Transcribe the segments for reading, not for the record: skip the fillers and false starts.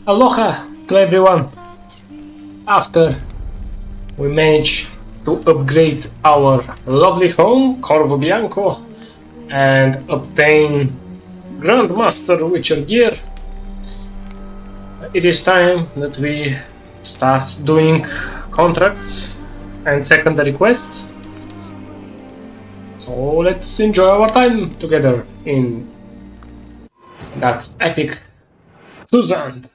Aloha to everyone! After we manage to upgrade our lovely home, Corvo Bianco, and obtain Grandmaster Witcher gear, it is time that we start doing contracts and secondary quests. So let's enjoy our time together in that epic Cruzand.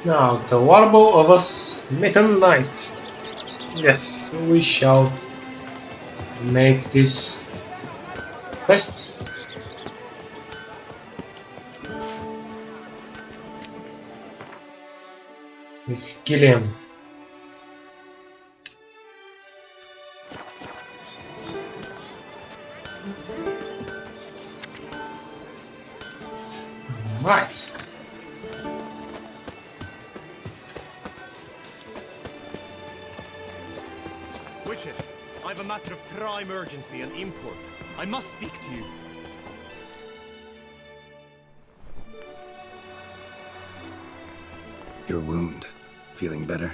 Now, the warble of us Mitten Knight. Yes, we shall make this quest. With Gilliam. Right. Witcher, I have a matter of prime urgency and import. I must speak to you. Your wound. Feeling better?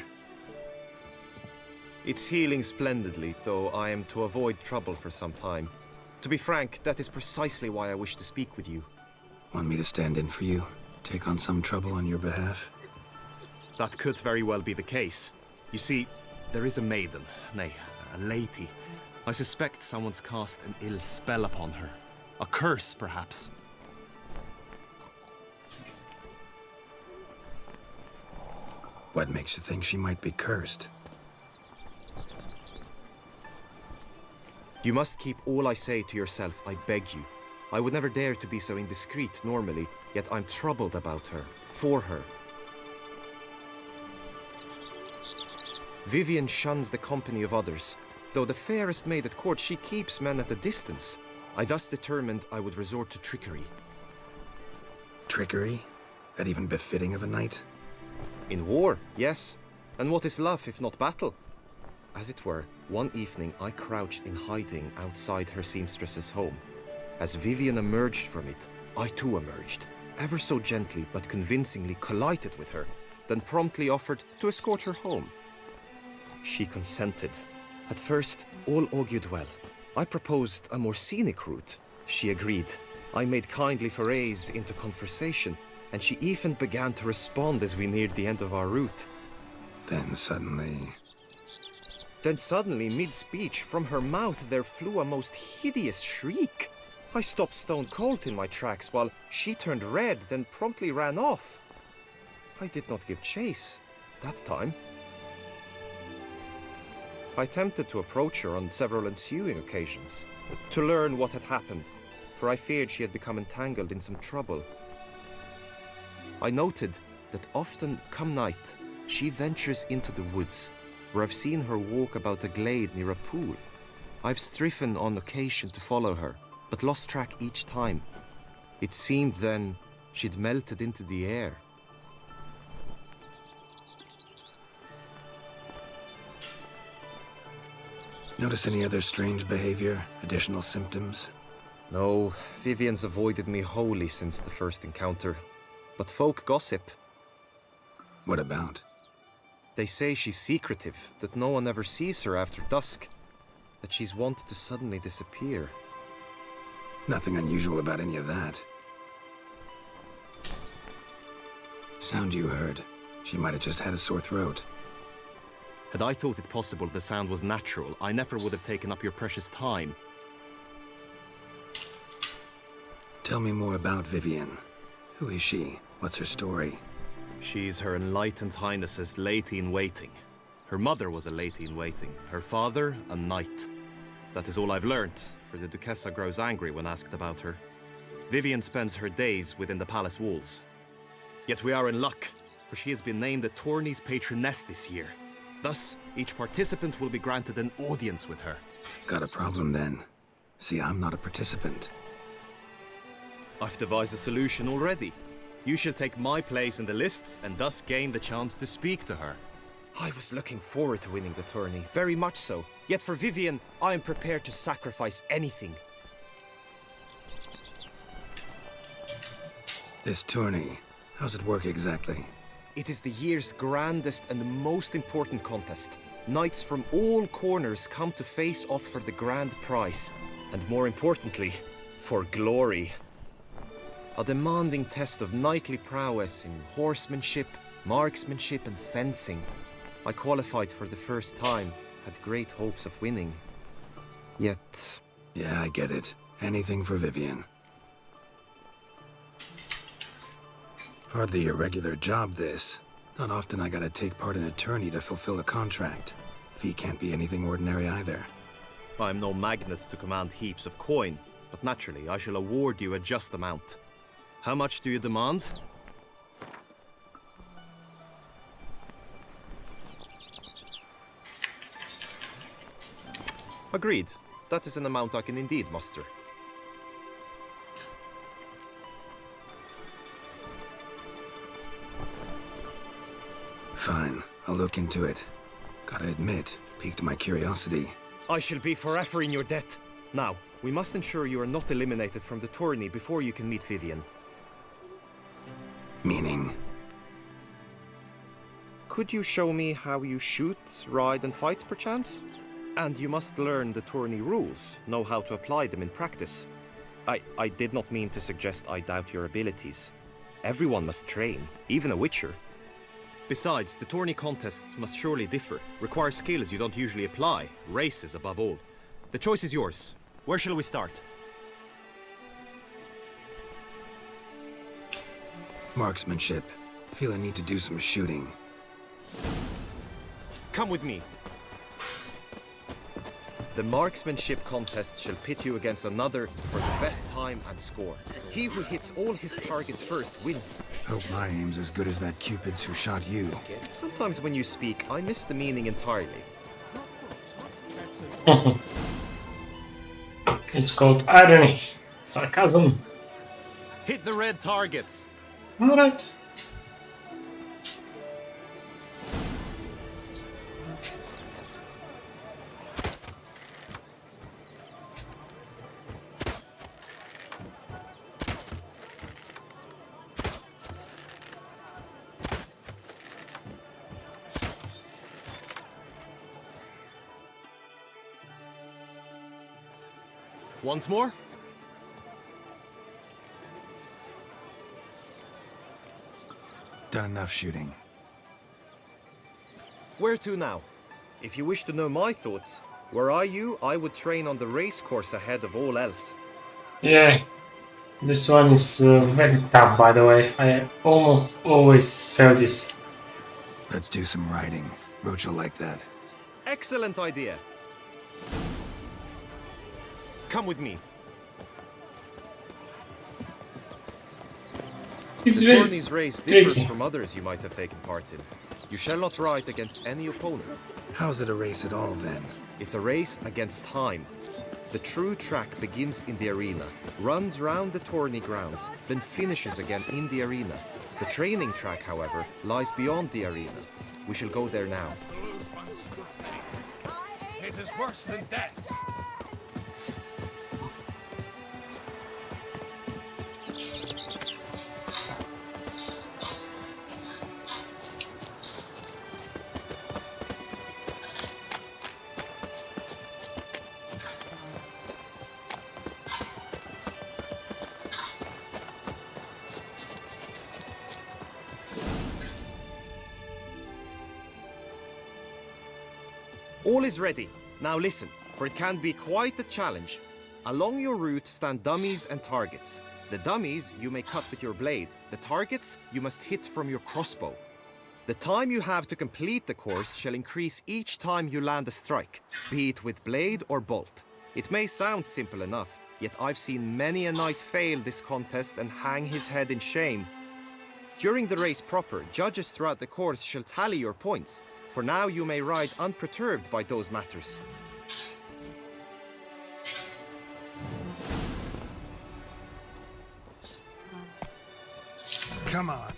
It's healing splendidly, though I am to avoid trouble for some time. To be frank, that is precisely why I wish to speak with you. Want me to stand in for you? Take on some trouble on your behalf? That could very well be the case. You see, there is a maiden, nay, a lady. I suspect someone's cast an ill spell upon her. A curse, perhaps. What makes you think she might be cursed? You must keep all I say to yourself, I beg you. I would never dare to be so indiscreet normally, yet I'm troubled about her, for her. Vivian shuns the company of others. Though the fairest maid at court, she keeps men at a distance. I thus determined I would resort to trickery. Trickery? That even befitting of a knight? In war, yes. And what is love if not battle? As it were, one evening I crouched in hiding outside her seamstress's home. As Vivian emerged from it, I too emerged, ever so gently but convincingly collided with her, then promptly offered to escort her home. She consented. At first, all augured well. I proposed a more scenic route. She agreed. I made kindly forays into conversation, and she even began to respond as we neared the end of our route. Then suddenly, mid-speech, from her mouth there flew a most hideous shriek. I stopped stone cold in my tracks while she turned red, then promptly ran off. I did not give chase that time. I attempted to approach her on several ensuing occasions, to learn what had happened, for I feared she had become entangled in some trouble. I noted that often, come night, she ventures into the woods, where I've seen her walk about a glade near a pool. I've striven on occasion to follow her, but lost track each time. It seemed then she'd melted into the air. notice any other strange behavior, additional symptoms? No, Vivian's avoided me wholly since the first encounter. But folk gossip. What about? They say she's secretive, that no one ever sees her after dusk, that she's wont to suddenly disappear. Nothing unusual about any of that. Sound you heard. She might have just had a sore throat. Had I thought it possible the sound was natural, I never would have taken up your precious time. Tell me more about Vivian. Who is she? What's her story? She's Her Enlightened Highness's lady-in-waiting. Her mother was a lady-in-waiting, her father a knight. That is all I've learnt, for for the Duchessa grows angry when asked about her. Vivian spends her days within the palace walls. Yet we are in luck, for she has been named the Tourney's patroness this year. Thus, each participant will be granted an audience with her. Got a problem then. See, I'm not a participant. I've devised a solution already. You shall take my place in the lists and thus gain the chance to speak to her. I was looking forward to winning the tourney, very much so. Yet for Vivian, I am prepared to sacrifice anything. This tourney, how's it work exactly? It is the year's grandest and most important contest. Knights from all corners come to face off for the grand prize. And more importantly, for glory. A demanding test of knightly prowess in horsemanship, marksmanship and fencing. I qualified for the first time, had great hopes of winning. Yet... Yeah, I get it. Anything for Vivian. Hardly a regular job, this. Not often I gotta take part in a tourney to fulfill a contract. Fee can't be anything ordinary either. I'm no magnet to command heaps of coin, but naturally I shall award you a just amount. How much do you demand? Agreed. That is an amount I can indeed muster. Fine, I'll look into it. Gotta admit, piqued my curiosity. I shall be forever in your debt. Now, we must ensure you are not eliminated from the tourney before you can meet Vivian. Meaning? Could you show me how you shoot, ride and fight, perchance? And you must learn the tourney rules, know how to apply them in practice. I did not mean to suggest I doubt your abilities. Everyone must train, even a witcher. Besides, the tourney contests must surely differ, require skills you don't usually apply, races above all. The choice is yours. Where shall we start? Marksmanship. Feel I need to do some shooting. Come with me. The marksmanship contest shall pit you against another for the best time and score. He who hits all his targets first wins. Hope my aim's as good as that Cupid's who shot you. Sometimes when you speak, I miss the meaning entirely. It's called irony, sarcasm. Hit the red targets! Alright. Once more? Done enough shooting. Where to now? If you wish to know my thoughts, were I you, I would train on the race course ahead of all else. Yeah, this one is very tough, by the way. I almost always fail this. Let's do some riding. Roach will like that. Excellent idea. Come with me. It's The very tourney's race differs tricky. from others you might have taken part in. You shall not ride against any opponent. How's it a race at all, then? It's a race against time. The true track begins in the arena, runs round the tourney grounds, then finishes again in the arena. The training track, however, lies beyond the arena. We shall go there now. It is worse than death. All is ready. Now listen, for it can be quite a challenge. Along your route stand dummies and targets. The dummies you may cut with your blade. The targets you must hit from your crossbow. The time you have to complete the course shall increase each time you land a strike, be it with blade or bolt. It may sound simple enough, yet I've seen many a knight fail this contest and hang his head in shame. During the race proper, judges throughout the course shall tally your points, for now you may ride unperturbed by those matters. Come on.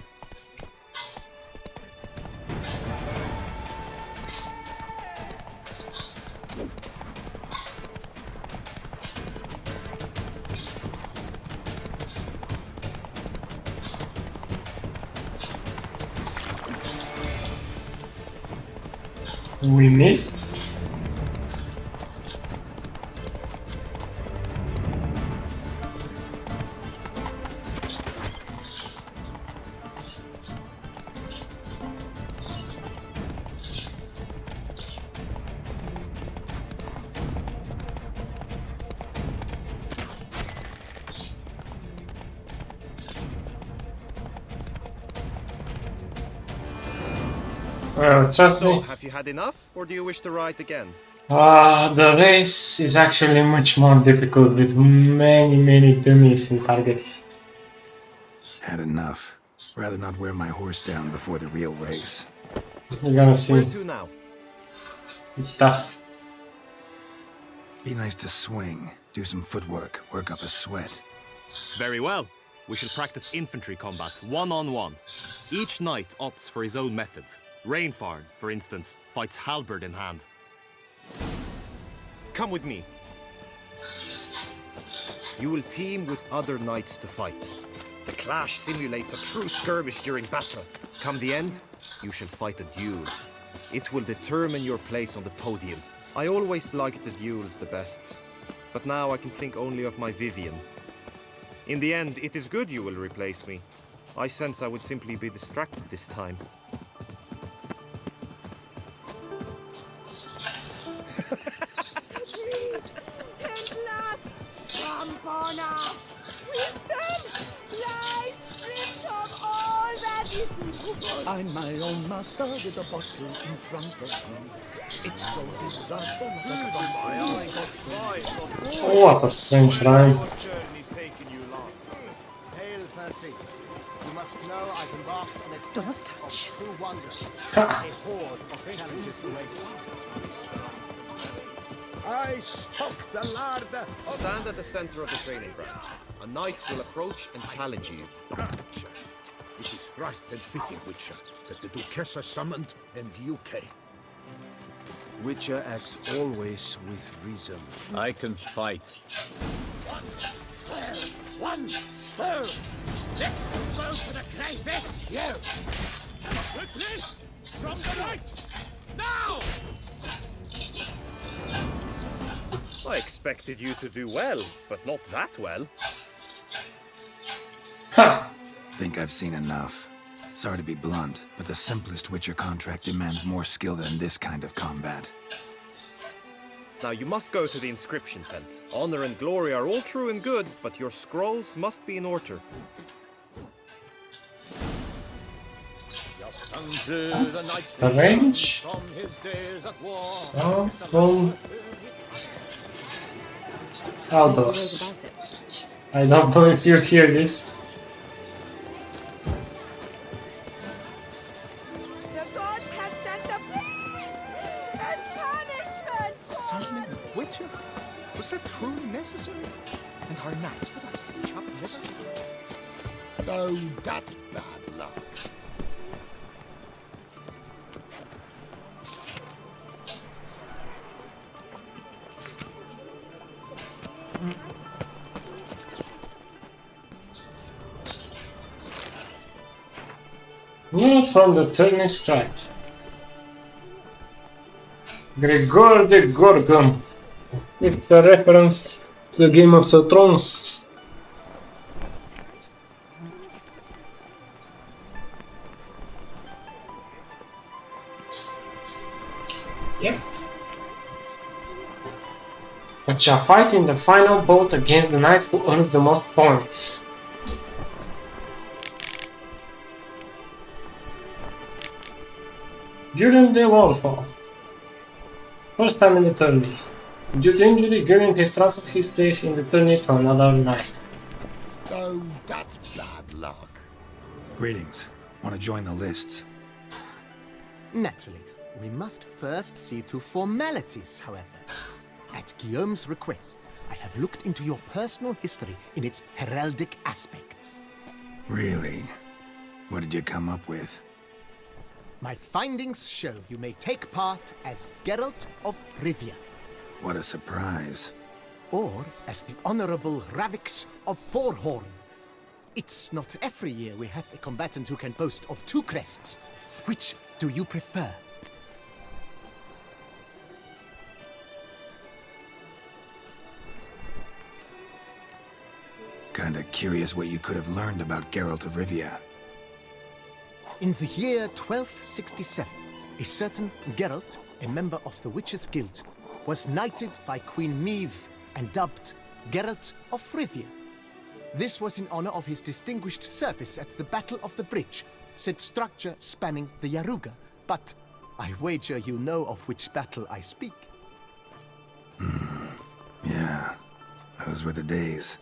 We missed. Well, trust So, me. have you had enough, or do you wish to ride again? The race is actually much more difficult with many dummies and targets. Had enough. Rather not wear my horse down before the real race. We're gonna see. Where to now? It's tough. Be nice to swing, do some footwork, work up a sweat. Very well. We shall practice infantry combat, one-on-one. Each knight opts for his own method. Rainfarn, for instance, fights halberd in hand. Come with me. You will team with other knights to fight. The clash simulates a true skirmish during battle. Come the end, you shall fight a duel. It will determine your place on the podium. I always liked the duels the best, but now I can think only of my Vivian. In the end, it is good you will replace me. I sense I would simply be distracted this time. At last, Champona! Wisdom lies stripped of all that isn't good. I'm my own master with a bottle in front of me. It's no disaster. What a strange rhyme. Hail, Percy. You must know I've embarked on a Don't quest touch. of true wonder. A horde of challenges await. I stock the larder. Stand at the center of the training ground. A knight will approach and challenge you. It is right and fitting, Witcher, that the Duchessa summoned and you came. Witcher act always with reason. I can fight. One spur! Let's go to the crayfish! Yeah. Quickly! From the right! Now! I expected you to do well, but not that well. Ha! Think I've seen enough. Sorry to be blunt, but the simplest Witcher contract demands more skill than this kind of combat. Now you must go to the inscription tent. Honor and glory are all true and good, but your scrolls must be in order. Just unto the night The range. from his days at war. So, from outdoors. About it. I don't know if you hear this. The gods have sent a beast as punishment! Summoning the Witcher? Was that truly necessary? And our knights without chopped liver? Oh, that's bad luck. Not from the Tourney scribe. Gregor the Gorgon. It's a reference to the Game of Thrones. Yep. But shall fight in the final bout against the knight who earns the most points. During the Wallfall. First time in the tourney. Due to injury, Göring has transferred his place in the tourney to another knight. Oh, that's bad luck. Greetings. Want to join the lists? Naturally, we must first see to formalities, however. At Guillaume's request, I have looked into your personal history in its heraldic aspects. Really? What did you come up with? My findings show you may take part as Geralt of Rivia, What a surprise. or as the Honorable Ravix of Forhorn. It's not every year we have a combatant who can boast of 2 crests. Which do you prefer? Kinda curious what you could have learned about Geralt of Rivia. In the year 1267, a certain Geralt, a member of the Witches' Guild, was knighted by Queen Meve and dubbed Geralt of Rivia. This was in honor of his distinguished service at the Battle of the Bridge, said structure spanning the Yaruga. But I wager you know of which battle I speak. Yeah, those were the days.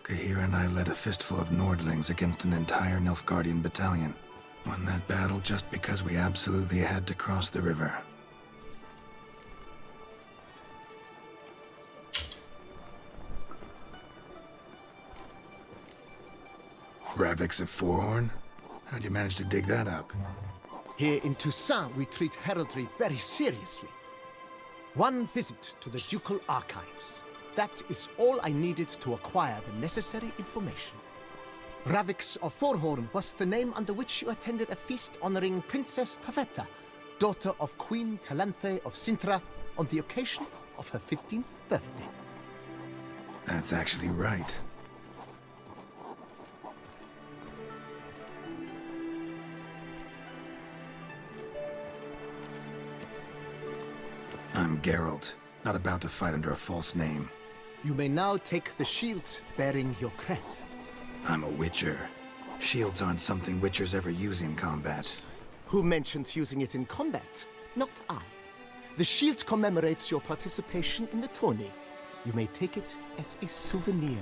Kahira and I led a fistful of Nordlings against an entire Nilfgaardian battalion. Won that battle just because we absolutely had to cross the river. Ravix of Forhorn? How'd you manage to dig that up? Here in Toussaint, we treat heraldry very seriously. One visit to the ducal archives. That is all I needed to acquire the necessary information. Ravix of Forhorn was the name under which you attended a feast honoring Princess Pavetta, daughter of Queen Calanthe of Sintra, on the occasion of her 15th birthday. That's actually right. I'm Geralt, not about to fight under a false name. You may now take the shield bearing your crest. I'm a Witcher. Shields aren't something Witchers ever use in combat. Who mentioned using it in combat? Not I. The shield commemorates your participation in the tourney. You may take it as a souvenir.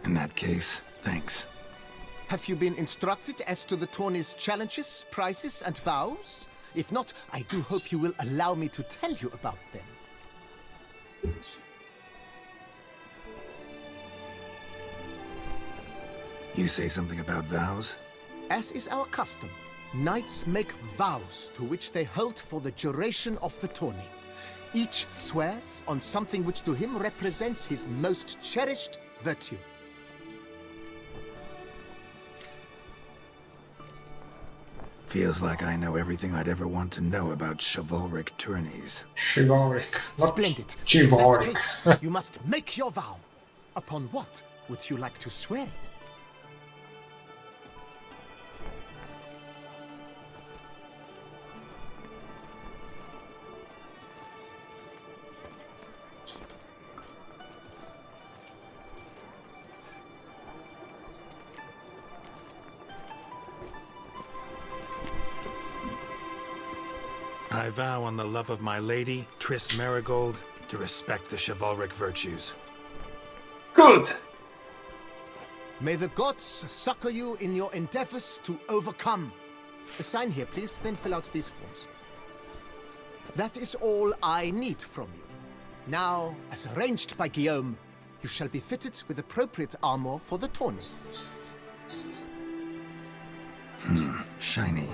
In that case, thanks. Have you been instructed as to the tourney's challenges, prizes, and vows? If not, I do hope you will allow me to tell you about them. You say something about vows? As is our custom, knights make vows to which they hold for the duration of the tourney. Each swears on something which to him represents his most cherished virtue. Feels like I know everything I'd ever want to know about chivalric tourneys. Chivalric. Not Splendid. In chivalric. that case, you must make your vow. Upon what would you like to swear it? I vow on the love of my lady, Triss Marigold, to respect the chivalric virtues. Good. May the gods succor you in your endeavors to overcome. Sign here, please, then fill out these forms. That is all I need from you. Now, as arranged by Guillaume, you shall be fitted with appropriate armor for the tourney. Shiny.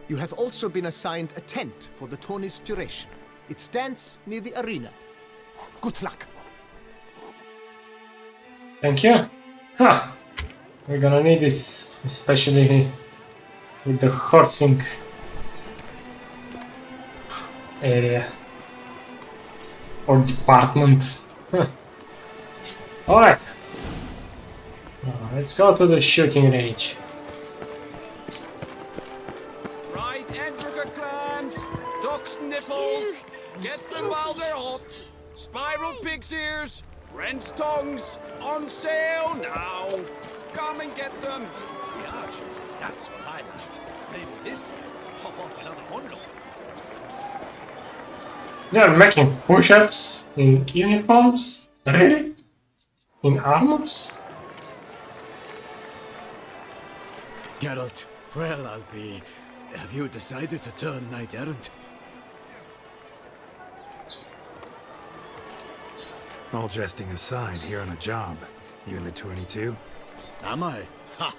You have also been assigned a tent for the tourney's duration. It stands near the arena. Good luck. Thank you. Huh. We're gonna need this, especially with the horsing area or department. Alright. Let's go to the shooting range. Right, Edrica clams, duck's nipples, get them while they're hot. Spiral pig's ears, wren's tongues, on sale now. Come and get them. Yeah, sure. That's what I like. Maybe this year we'll pop off another one look. They're making push-ups in uniforms? Really? In armors? Geralt, well, I'll be... Have you decided to turn knight-errant? All jesting aside, here on a job. You in the tourney too? Am I? Ha!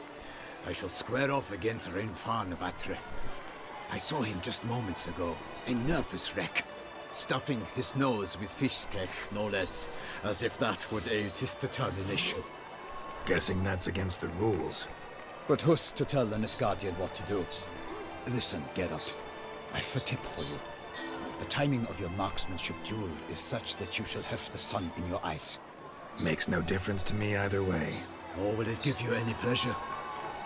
I shall square off against Renfan of Atre. I saw him just moments ago. A nervous wreck. Stuffing his nose with fish steak, no less. As if that would aid his determination. Guessing that's against the rules. But who's to tell the Nilfgaardian what to do? Listen, Geralt. I've a tip for you. The timing of your marksmanship duel is such that you shall have the sun in your eyes. Makes no difference to me either way. Nor will it give you any pleasure.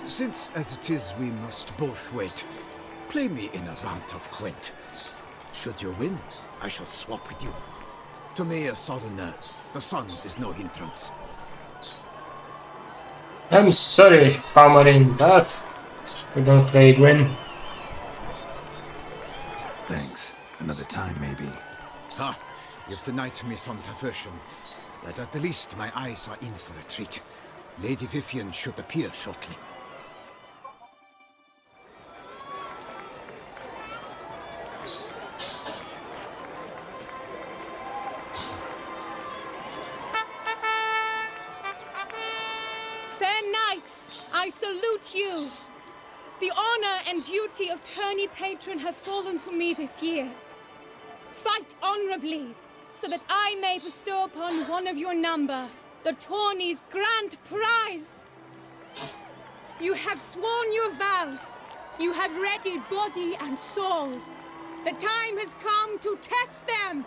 Since, as it is, we must both wait, play me in a round of Gwent. Should you win, I shall swap with you. To me, a southerner, the sun is no hindrance. I'm sorry, Palmerin, but we don't play Gwen. Thanks. Another time, maybe. Ha! You've denied me some diversion, but at the least my eyes are in for a treat. Lady Vivian should appear shortly. Fair knights, I salute you. The honor and duty of Tourney patron have fallen to me this year. Fight honorably, so that I may bestow upon one of your number the Tourney's grand prize. You have sworn your vows. You have readied body and soul. The time has come to test them.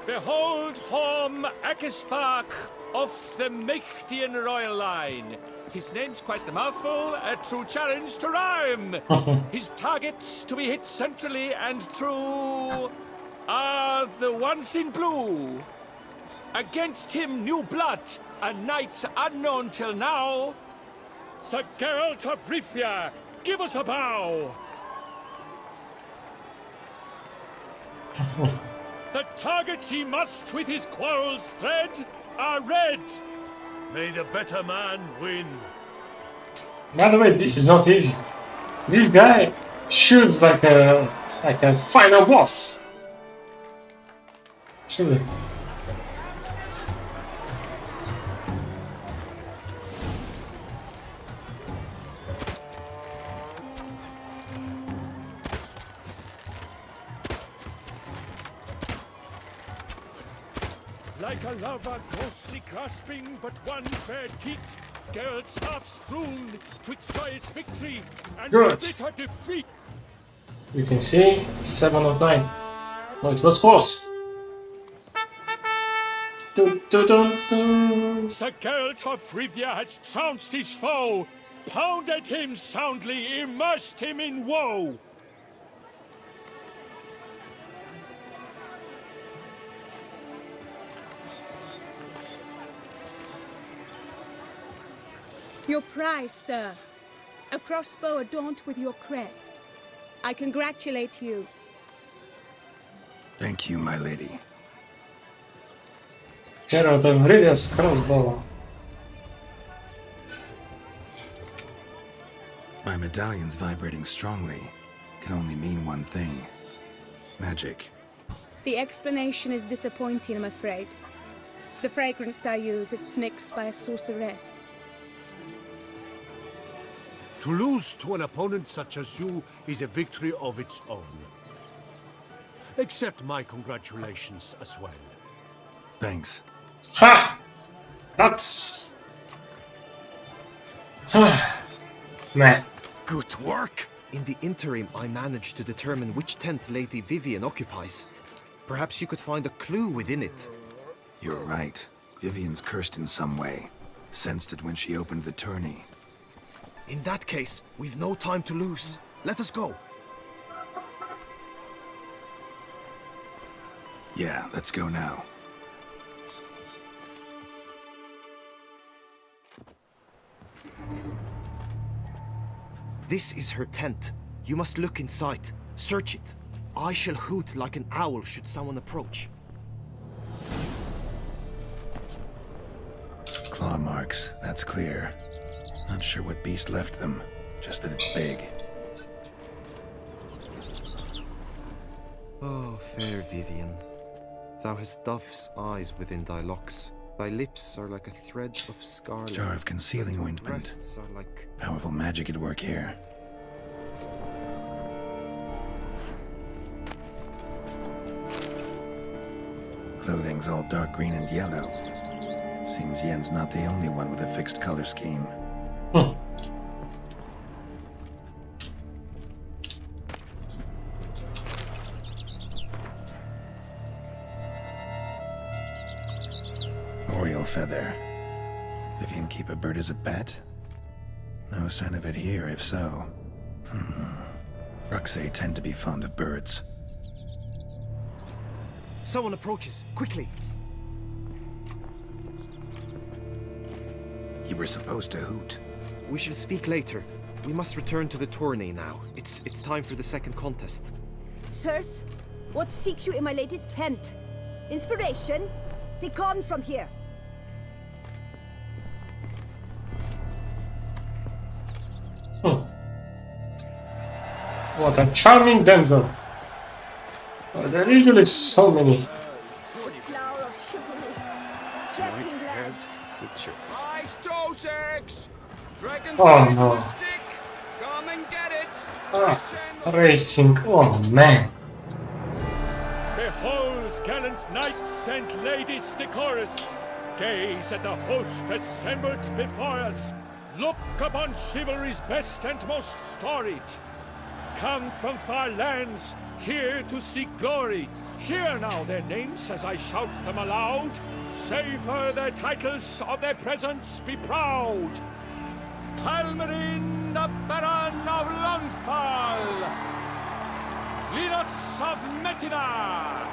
Behold Horm Akispark of the Mechtian royal line. His name's quite the mouthful, a true challenge to rhyme. His targets to be hit centrally and true are the ones in blue. Against him new blood, a knight unknown till now. Sir Geralt of Rivia, give us a bow. The targets he must with his quarrels thread are red. May the better man win. By the way, this is not easy. This guy shoots like a final boss. Surely. Like a lover ghostly grasping but one fair teat, Geralt's half strewn twixt joyous victory and Good. bitter defeat. You can see 7 of 9. Oh, it was close. Dun, dun, dun, dun. Sir Geralt of Rivia has trounced his foe, pounded him soundly, immersed him in woe. Your prize, sir. A crossbow adorned with your crest. I congratulate you. Thank you, my lady. Geralt of Rivia's crossbow. My medallion's vibrating strongly. Can only mean one thing. Magic. The explanation is disappointing, I'm afraid. The fragrance I use, it's mixed by a sorceress. To lose to an opponent such as you is a victory of its own. Accept my congratulations as well. Thanks. Ha! That's... Man. Good work! In the interim, I managed to determine which tent Lady Vivian occupies. Perhaps you could find a clue within it. You're right. Vivian's cursed in some way. Sensed it when she opened the tourney. In that case, we've no time to lose. Let us go. Yeah, let's go now. This is her tent. You must look inside. Search it. I shall hoot like an owl should someone approach. Claw marks, that's clear. Not sure what beast left them, just that it's big. Oh, fair Vivian. Thou hast dove's eyes within thy locks. Thy lips are like a thread of scarlet. Jar of concealing Thy ointment. breasts are like... Powerful magic at work here. Clothing's all dark green and yellow. Seems Yen's not the only one with a fixed color scheme. Oriole feather. Vivian keep a bird as a pet? No sign of it here, if so. Ruxay tend to be fond of birds. Someone approaches. Quickly! You were supposed to hoot. We shall speak later. We must return to the tourney now. It's time for the second contest. Sirs, what seek you in my lady's tent? Inspiration? Be gone from here. What a charming damsel. Oh, there are usually so many. The flower of chivalry. Strapping lads. Right, those eggs! Dragon Oh, size no. on a stick! Come and get it! Ah, racing. Oh man. Behold, gallant knights and ladies decorous! Gaze at the host assembled before us! Look upon chivalry's best and most storied! Come from far lands, here to seek glory! Hear now their names as I shout them aloud! Savor their titles, of their presence be proud! Palmerin, the Baron of Longfall! Linus of Metina!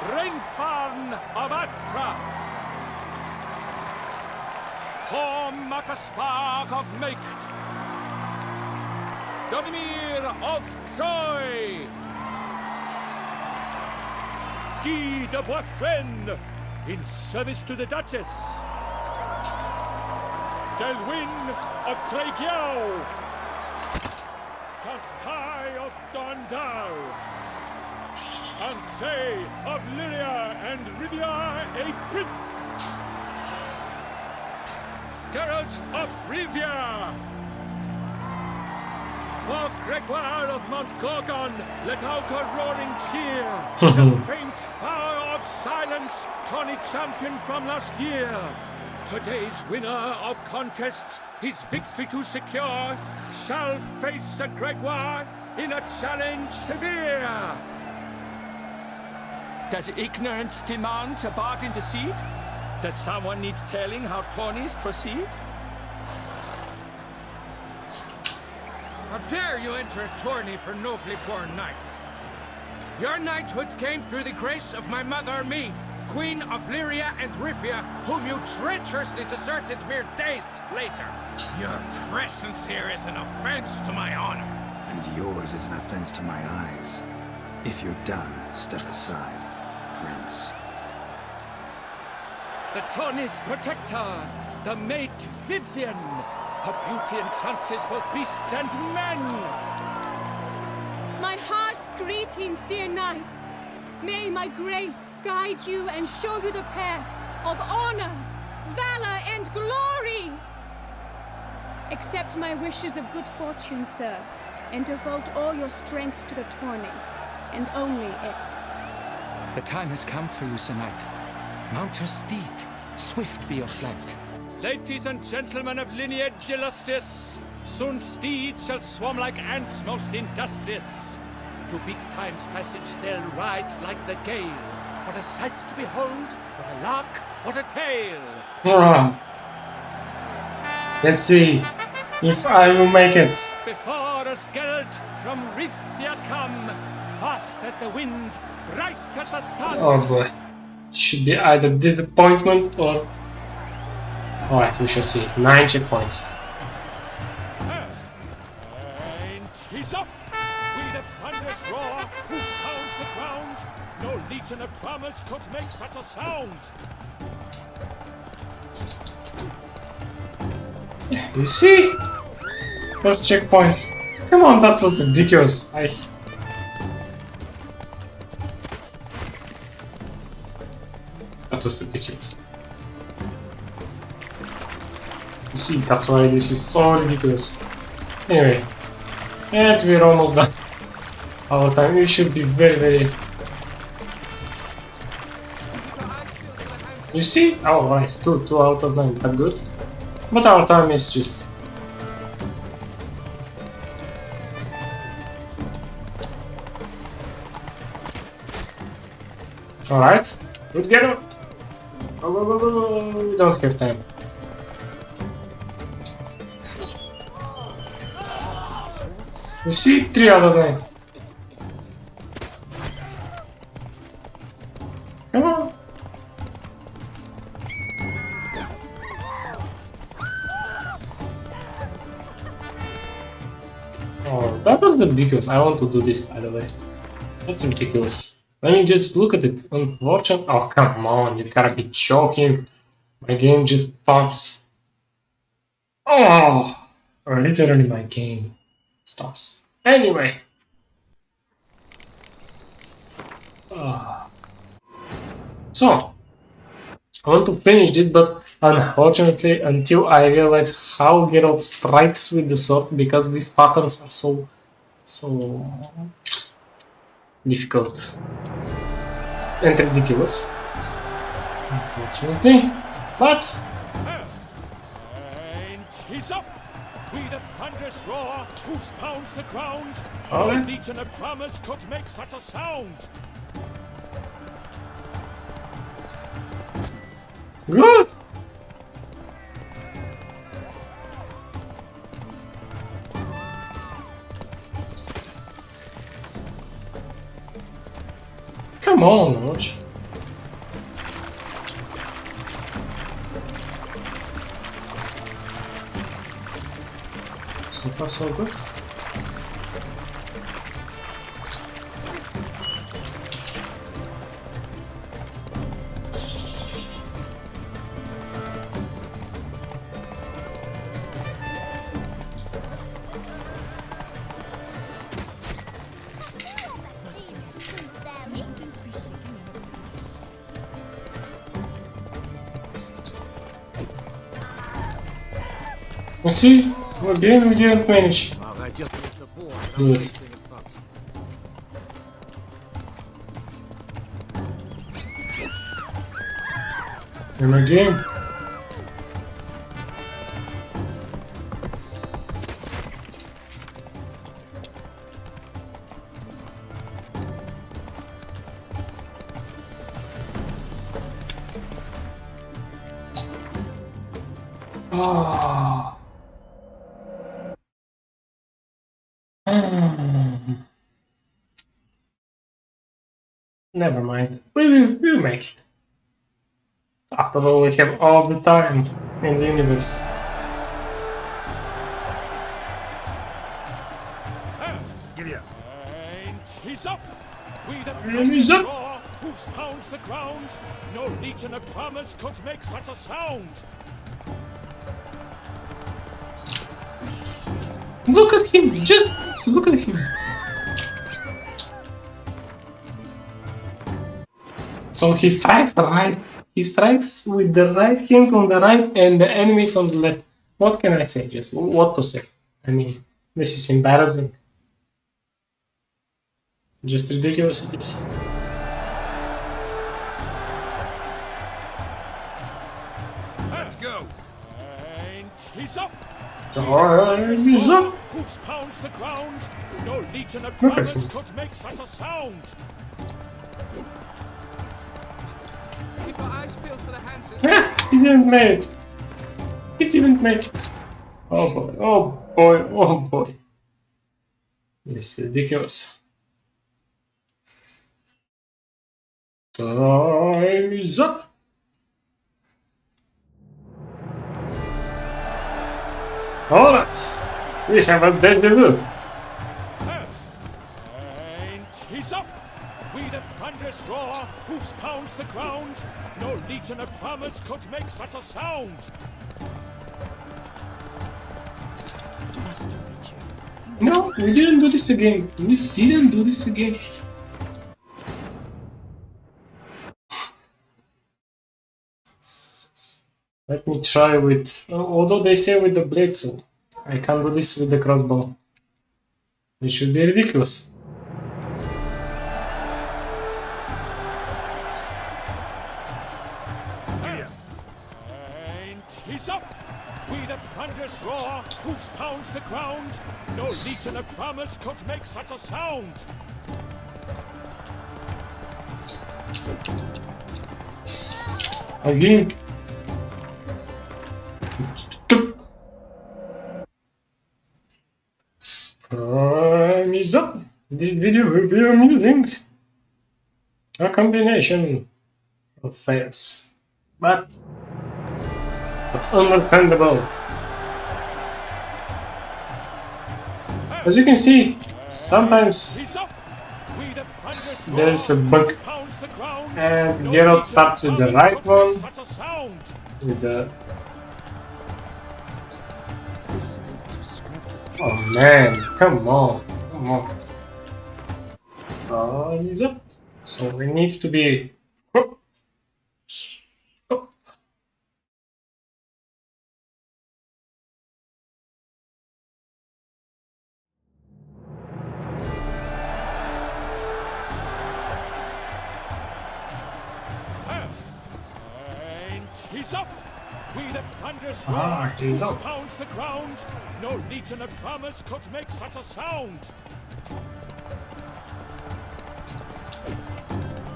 Rainfarn of Atra! Horm Akaspag of Meicht! Donimir of Troy! Guy de Boisfren, in service to the Duchess! Delwyn of Craigyow! Count Tai of Dondal! Ansay of Lyria and Rivia a prince! Geralt of Rivia! For Gregoire of Mount Gorgon, let out a roaring cheer! The faint fire of silence, Tourney champion from last year! Today's winner of contests, his victory to secure, shall face a Gregoire in a challenge severe! Does ignorance demand a bard intercede? Does someone need telling how tourneys proceed? How dare you enter a tourney for nobly born knights? Your knighthood came through the grace of my mother Meath, Queen of Lyria and Rivia, whom you treacherously deserted mere days later. Your presence here is an offense to my honor. And yours is an offense to my eyes. If you're done, step aside, Prince. The tourney's protector, the maid Vivian. Her beauty entrances both beasts and men. My heart's greetings, dear knights. May my grace guide you and show you the path of honor, valor, and glory. Accept my wishes of good fortune, sir, and devote all your strength to the tourney, and only it. The time has come for you, Sir Knight. Mount your steed. Swift be your flight. Ladies and gentlemen of lineage illustrious, soon steeds shall swarm like ants most industrious. To beat time's passage they'll ride like the gale. What a sight to behold, what a lark, what a tale! Let's see if I will make it. Before us Geralt from Rithia come, fast as the wind, bright as the sun. Oh boy. Should be either disappointment or... Alright, we shall see. 9 checkpoints. First, he's up! With a thunderous roar, hoof pounds the ground. No legion of drummers could make such a sound. You see? First checkpoint. Come on, that was ridiculous. That was ridiculous. You see, that's why this is so ridiculous. Anyway, and we're almost done. Our time, we should be very... You see? Oh, right, 2 out of 9, that good. But our time is just... Alright, good get out. Go. We don't have time. You see? 3 out of 9. Come on. Oh, that was ridiculous. I want to do this, by the way. That's ridiculous. Let me just look at it. Unfortunate. Oh, come on. You gotta be joking. My game just pops. Oh, or literally my game stops. Anyway. So, I want to finish this, but unfortunately, until I realize how Geralt strikes with the sword, because these patterns are so difficult and ridiculous, unfortunately. But And he's up! With a thunderous roar, hoof pounds the ground. Alright. No legion of drummers could make such a sound. good. Come on, Watch. So far, so good. You see? Again, we didn't manage. Well, I just left the board. Good. And again. Ah. Never mind. We'll make it. After all, we have all the time in the universe. Giddy up. And he's up! With a And he's up. roar, hoof pounds the ground. No legion of drummers could make such a sound. Look at him! Just look at him! So he strikes the right. He strikes with the right hand on the right and the enemies on the left. What can I say? Just what to say? I mean, this is embarrassing. Just ridiculous it is. Let's go. And he's up! Time is up! Hoofs pounds the ground. No legion of Look at drummers him. could make such a sound. Keep your eyes peeled for the Hansons. Yeah, he didn't make it. He didn't make it. Oh boy, oh boy, oh boy. This is ridiculous. Time is up. Alright, we have a deja vu. he's up! We the thunderous roar, hoofs pounds the ground. No legion of drummers could make such a sound. No, we didn't do this again. We didn't do this again. Let me try with... although they say with the blade, so I can't do this with the crossbow. It should be ridiculous. And he's up! We the thunderous roar, hoofs pounds the ground. No legion of drummers could make such a sound. Again. Time is up. This video will be amusing. A combination of fails. But it's understandable. As you can see, sometimes there's a bug and Geralt starts with the right one, with the... Oh man, come on, come on. Time is up. So we need to be... And he's up! We the thunderous Ah, he's up. pounds the ground. No legion of drummers could make such a sound.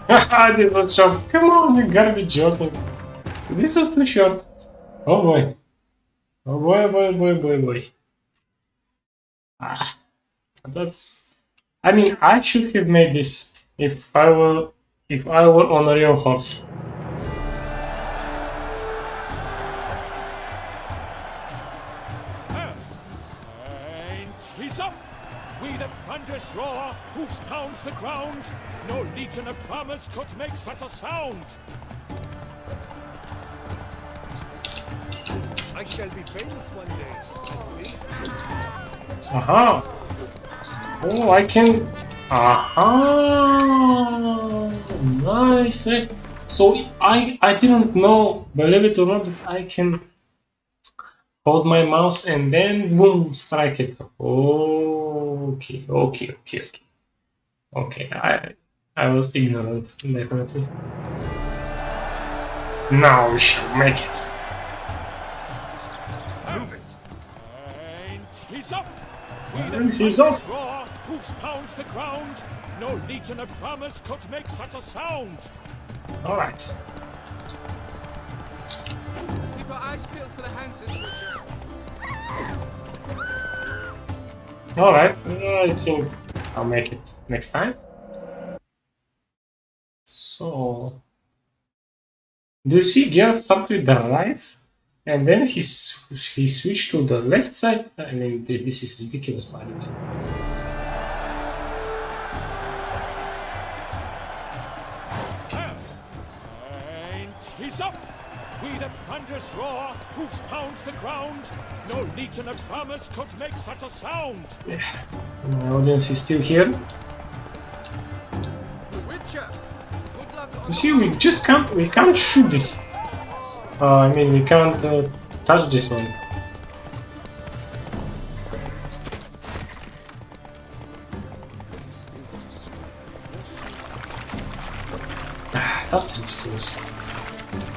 Haha, this was short. Come on, you gotta be joking. This was too short. Oh boy. Oh boy, boy, boy, boy, boy. Ah, that's... I mean, I should have made this if I were on a real horse. And he's up! We the thunderous roar, hoofs pounds the ground. No legion of drummers could make such a sound. I shall be famous one day, as Vince. Aha! Oh, I can... Aha! Nice, nice. So I didn't know, believe it or not, that I can hold my mouse and then boom, strike it. Okay, okay, okay, okay. Okay, I was ignorant, definitely. Now we shall make it. Move it. And he's up! And he's off. Roar, hoofs pounds the ground. No legion of drummers could make such a sound. Alright. Keep your eyes peeled for the Hanses, Richard. Alright, I think I'll make it next time. So... Do you see Geralt start with the right? And then he switched to the left side? I mean, this is ridiculous, by the way. And he's up! We the thunderous roar, hoofs pounds the ground. No legion of drummers could make such a sound. Yeah. My audience is still here. Witcher, good luck on You see, we can't shoot this. I mean, we can't touch this one. That's ridiculous.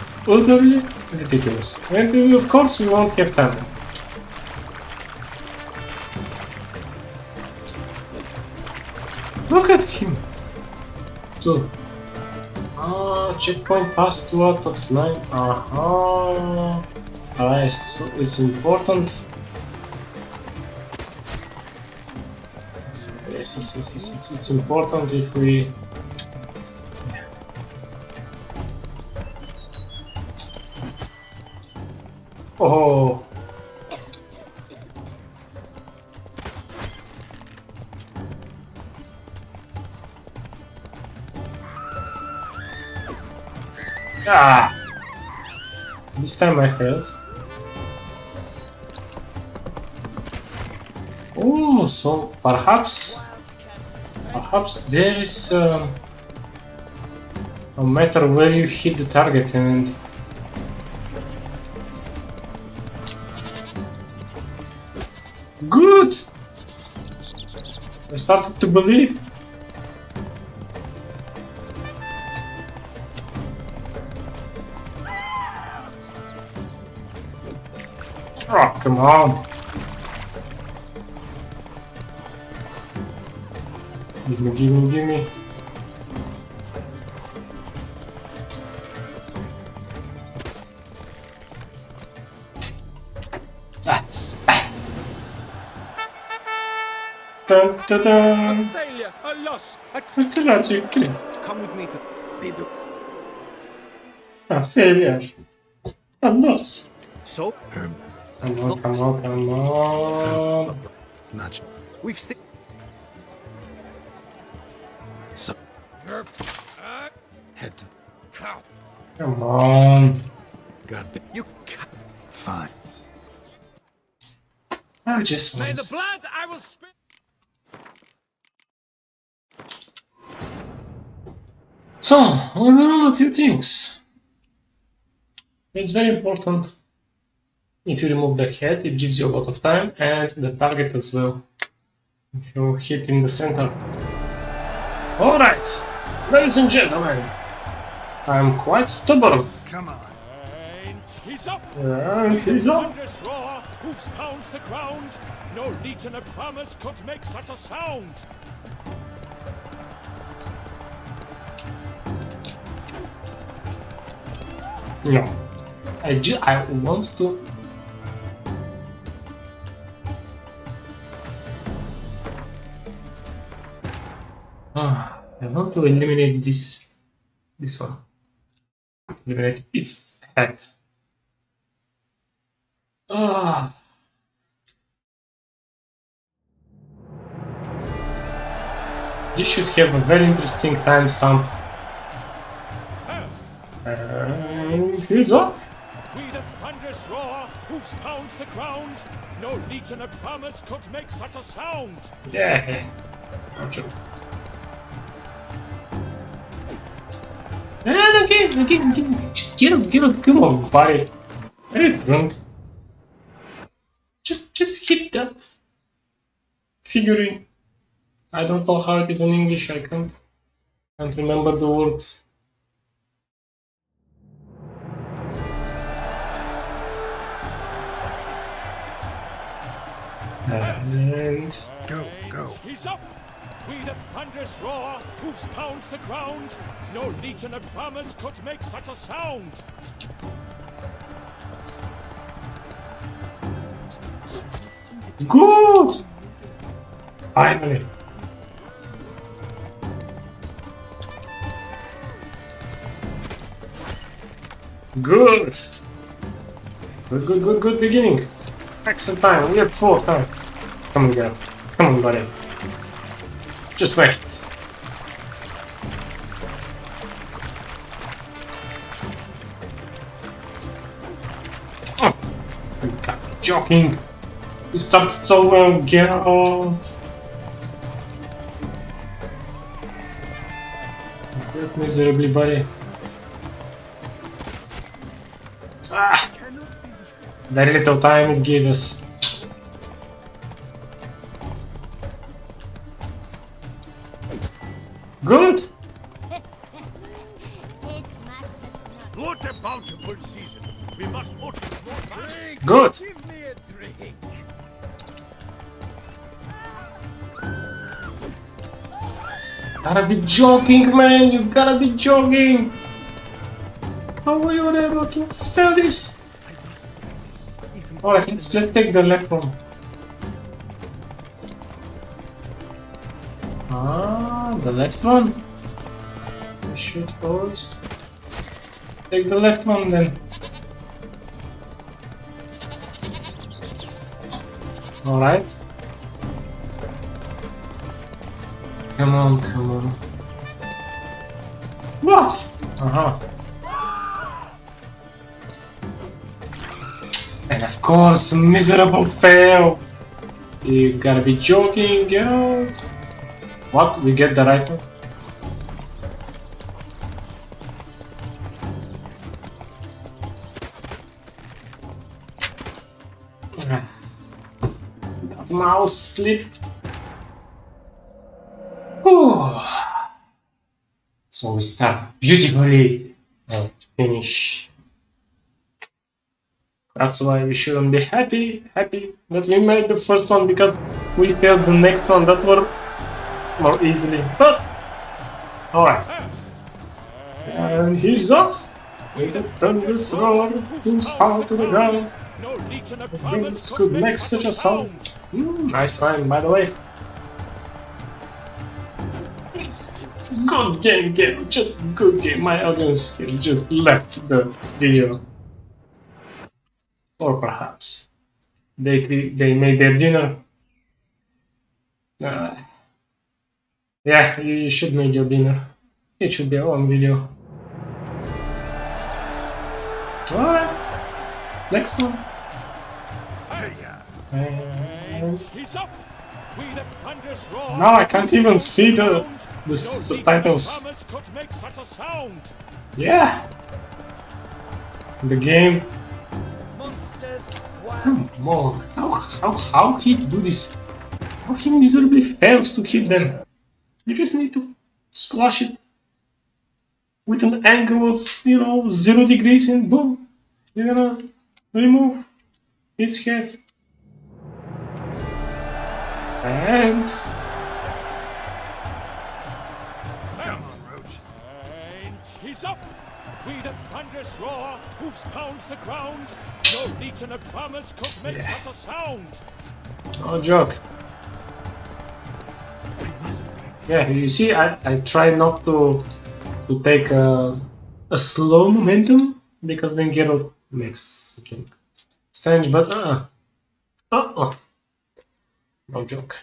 It's utterly ridiculous. And of course we won't have time. Look at him! Two. Checkpoint pass 2 out of 9. Alright, so it's important. Yes, it's important if we... Oh! Ah! This time I failed. Oh, so perhaps there is a matter where you hit the target and good. I started to believe. Oh, come on. Give me, give me, give me. That's dun dun A dun. failure, a loss, a Tragic. Come with me to... A failure. A loss. So? Herb, Come It's on, not... come on, come on. not sure. We've still... So, head to... cow. Come on. Got bit. You can't... Fine. I just May want. the blood I will spit. So, we'll learn a few things. It's very important. If you remove the head, it gives you a lot of time, and the target as well. If you hit in the center. Alright, ladies and gentlemen, I'm quite stubborn. Come on. And he's up. And he's off. Thunderous roar, hoofs pounds the ground. No legion of farmers could make such a sound. No, I want to. I want to eliminate this one. Eliminate its head. Ah. This should have a very interesting timestamp. And he's off. With a thunderous roar, hoofs pounds the ground. No legion of farmers could make such a sound. Yeah. Gotcha. And again, just get up, come on, buddy. Are you drunk? Just hit that figurine. I don't know how it is in English, I can't remember the word. And Go. He's up. With a thunderous roar, hoofs pounds the ground. No legion of farmers could make such a sound. good! Finally. Good. Good beginning. Excellent time. We have 4 time. Come on, guys. Come on, buddy. Just make it. Oh, you got me joking. You started so well, get out. Quit miserably, buddy. Ah! Very little time it gave us. Good! What a bountiful season. We must put in more money. Good! Give me a drink. Gotta be joking, man! You gotta be joking! How were you able to fail this? Alright, let's take the left one. Ah, the left one? We should always take the left one then. Alright. Come on. What? Uh-huh. Of course, miserable fail! You gotta be joking, get out! What? We get the right one? That mouse slipped. Whew. So we start beautifully and finish. That's why we shouldn't be happy that we made the first one, because we failed the next one that were more easily. But alright. And he's off with a thunderous roar, whose power to the ground. Dreams could make such a sound. Nice line, by the way. Good game, just good game. My audience here just left the video. Or perhaps they made their dinner. Yeah, you should make your dinner. It should be a long video. Alright, next one. And now I can't even see the subtitles. Yeah, the game. Come on, how he do this? How he miserably fails to hit them? You just need to slash it with an angle of, 0 degrees, and boom, you're gonna remove its head. And come on, Roach. And he's up. With a thunderous roar, hoofs pounds the ground. No legion of drummers could make such a sound. no joke. Yeah, you see, I try not to take a slow momentum, because then Geralt makes something strange, but no joke.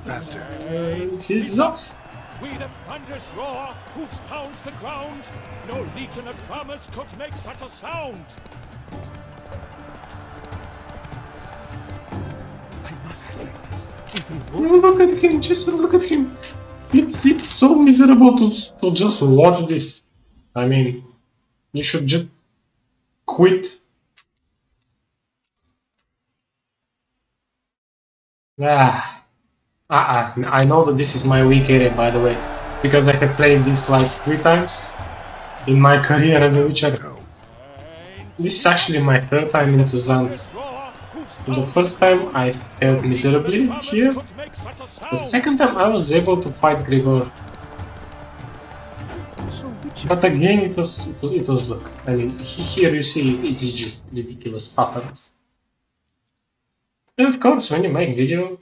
Faster. And he's off. With a thunderous roar, hoofs pounds the ground. No legion of drummers could make such a sound. I must break this. Look at him, just look at him. It's so miserable to just watch this. I mean, you should just quit. I know that this is my weak area, by the way, because I have played this like 3 times in my career as a Witcher. This is actually my 3rd time into Zand. The first time I failed miserably here. The second time I was able to fight Grigor. But again, it was look. I mean, here you see it is just ridiculous patterns. And of course, when you make video,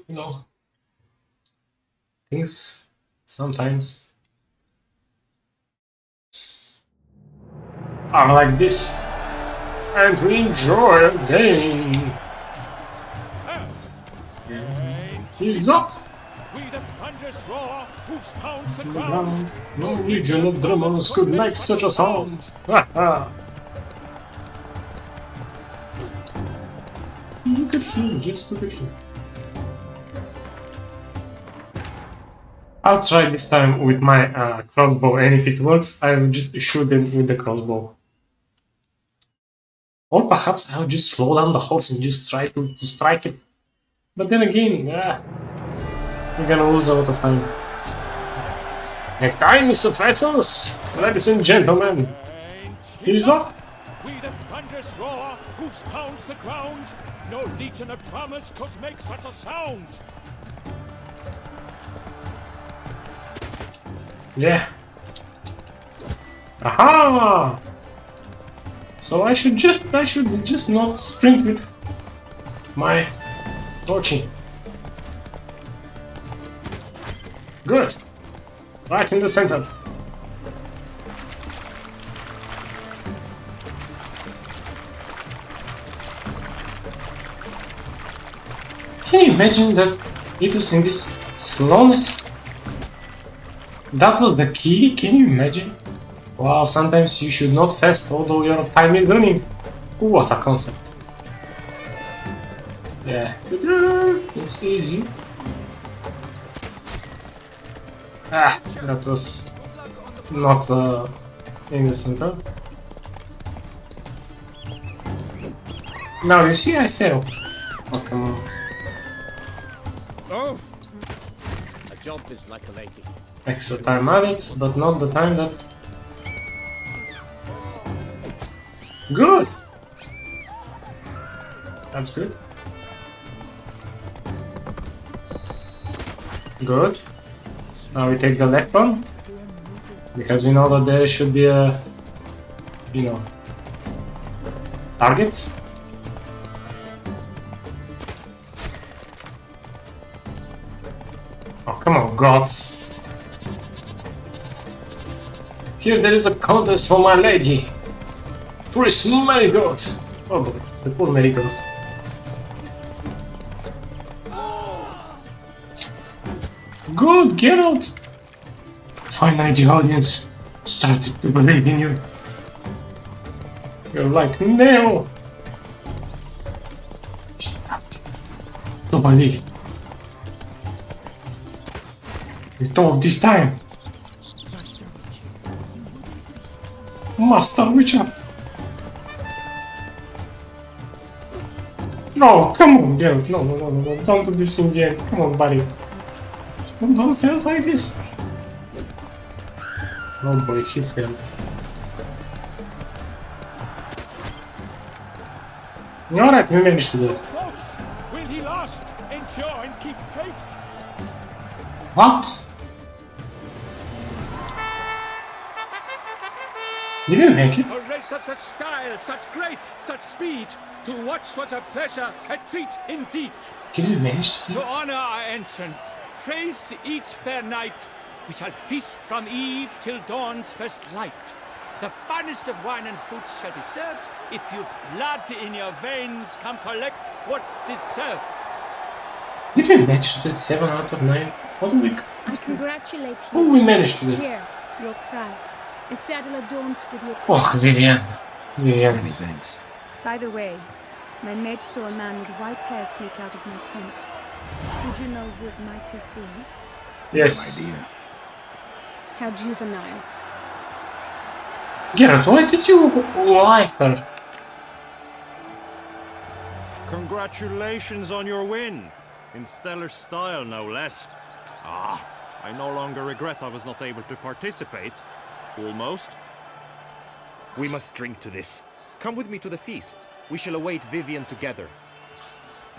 things sometimes are like this. And we enjoy a game. He's up. With a thunderous roar, hoofs pounds the Ground. ground. No legion of drummers could make such a sound. Look at him, just look at him. I'll try this time with my crossbow, and if it works, I will just shoot them with the crossbow. Or perhaps I'll just slow down the horse and just try to strike it. But then again, we're gonna lose a lot of time. And time is of essence, ladies and gentlemen. He's off. With a thunderous roar, hoofs pounds the ground. No legion of drummers could make such a sound. Yeah. Aha! So I should just not sprint with my torching. Good. Right in the center. Can you imagine that it was in this Slowness. That was the key? Can you imagine? Wow, sometimes you should not fast, although your time is running. Ooh, what a concept. Yeah, it's easy. Ah, that was not in the center. Now you see I fail. Oh, come on. Oh! A jump is like a lady. Extra time added, but not the time that... Good! That's good. Good. Now we take the left one. Because we know that there should be a... you know... target. Oh, come on, gods. Here there is a contest for my lady. For a small marigold. Oh boy, the poor marigold. Good, Geralt! Finally the audience started to believe in you. You're like, no! Start to believe. We told this time. Master Witcher. No, come on, Geralt. No. Don't do this in the end. Come on, buddy. Don't fail like this. Oh boy, he failed. Alright, we managed to do it. Close! Will he last? Endure and keep pace? What? You didn't make it? A race of such style, such grace, such speed. To watch was a pleasure, a treat indeed. You didn't manage to do To this? honor our entrance, praise each fair knight. We shall feast from eve till dawn's first light. The finest of wine and fruits shall be served. If you've blood in your veins, come collect what's deserved. Did we manage to do it 7 out of 9? What do we... I congratulate you. Oh, we managed to do it. Here, your prize. A saddle adorned with your Oh, cross. Vivian. Vivian. Many thanks. By the way, my maid saw a man with white hair sneak out of my tent. Would you know who it might have been? Yes. No idea. How juvenile. Geralt, why did you like her? Congratulations on your win. In stellar style, no less. Ah, I no longer regret I was not able to participate. Almost. We must drink to this. Come with me to the feast. We shall await Vivian together.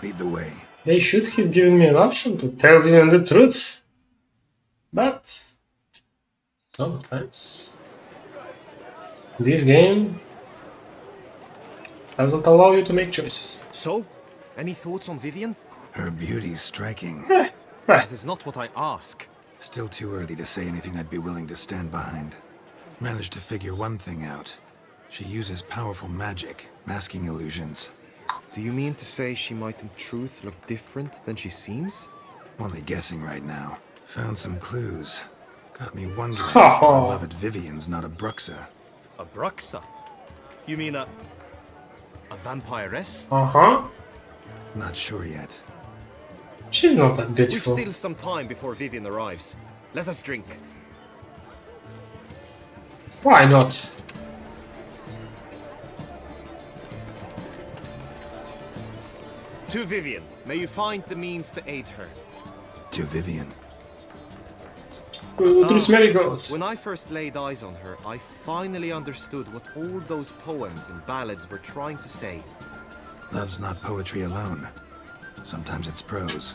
Lead the way. They should have given me an option to tell Vivian the truth. But... sometimes... this game... doesn't allow you to make choices. So, any thoughts on Vivian? Her beauty's striking. That is not what I ask. Still too early to say anything I'd be willing to stand behind. Managed to figure one thing out. She uses powerful magic, masking illusions. Do you mean to say she might in truth look different than she seems? Only guessing right now. Found some clues. Got me wondering if your beloved Vivian's not a Bruxa. A Bruxa? You mean a vampiress? Uh-huh. Not sure yet. She's not that We've beautiful. still some time before Vivian arrives. Let us drink. Why not? To Vivian, may you find the means to aid her. To Vivian. This marigold. When I first laid eyes on her, I finally understood what all those poems and ballads were trying to say. Love's not poetry alone. Sometimes it's prose.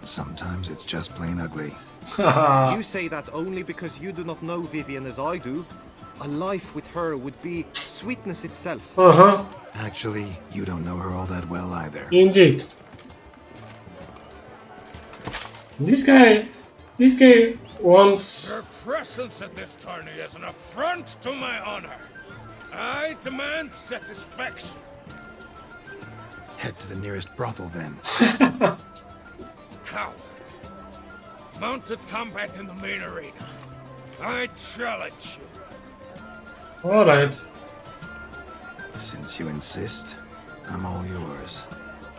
Sometimes it's just plain ugly. You say that only because you do not know Vivian as I do. A life with her would be sweetness itself. Uh-huh. Actually, you don't know her all that well either. Indeed. This guy wants... Your presence at this tourney is an affront to my honor. I demand satisfaction. Head to the nearest brothel then. Coward. Mounted combat in the main arena. I challenge you. Alright. Since you insist, I'm all yours.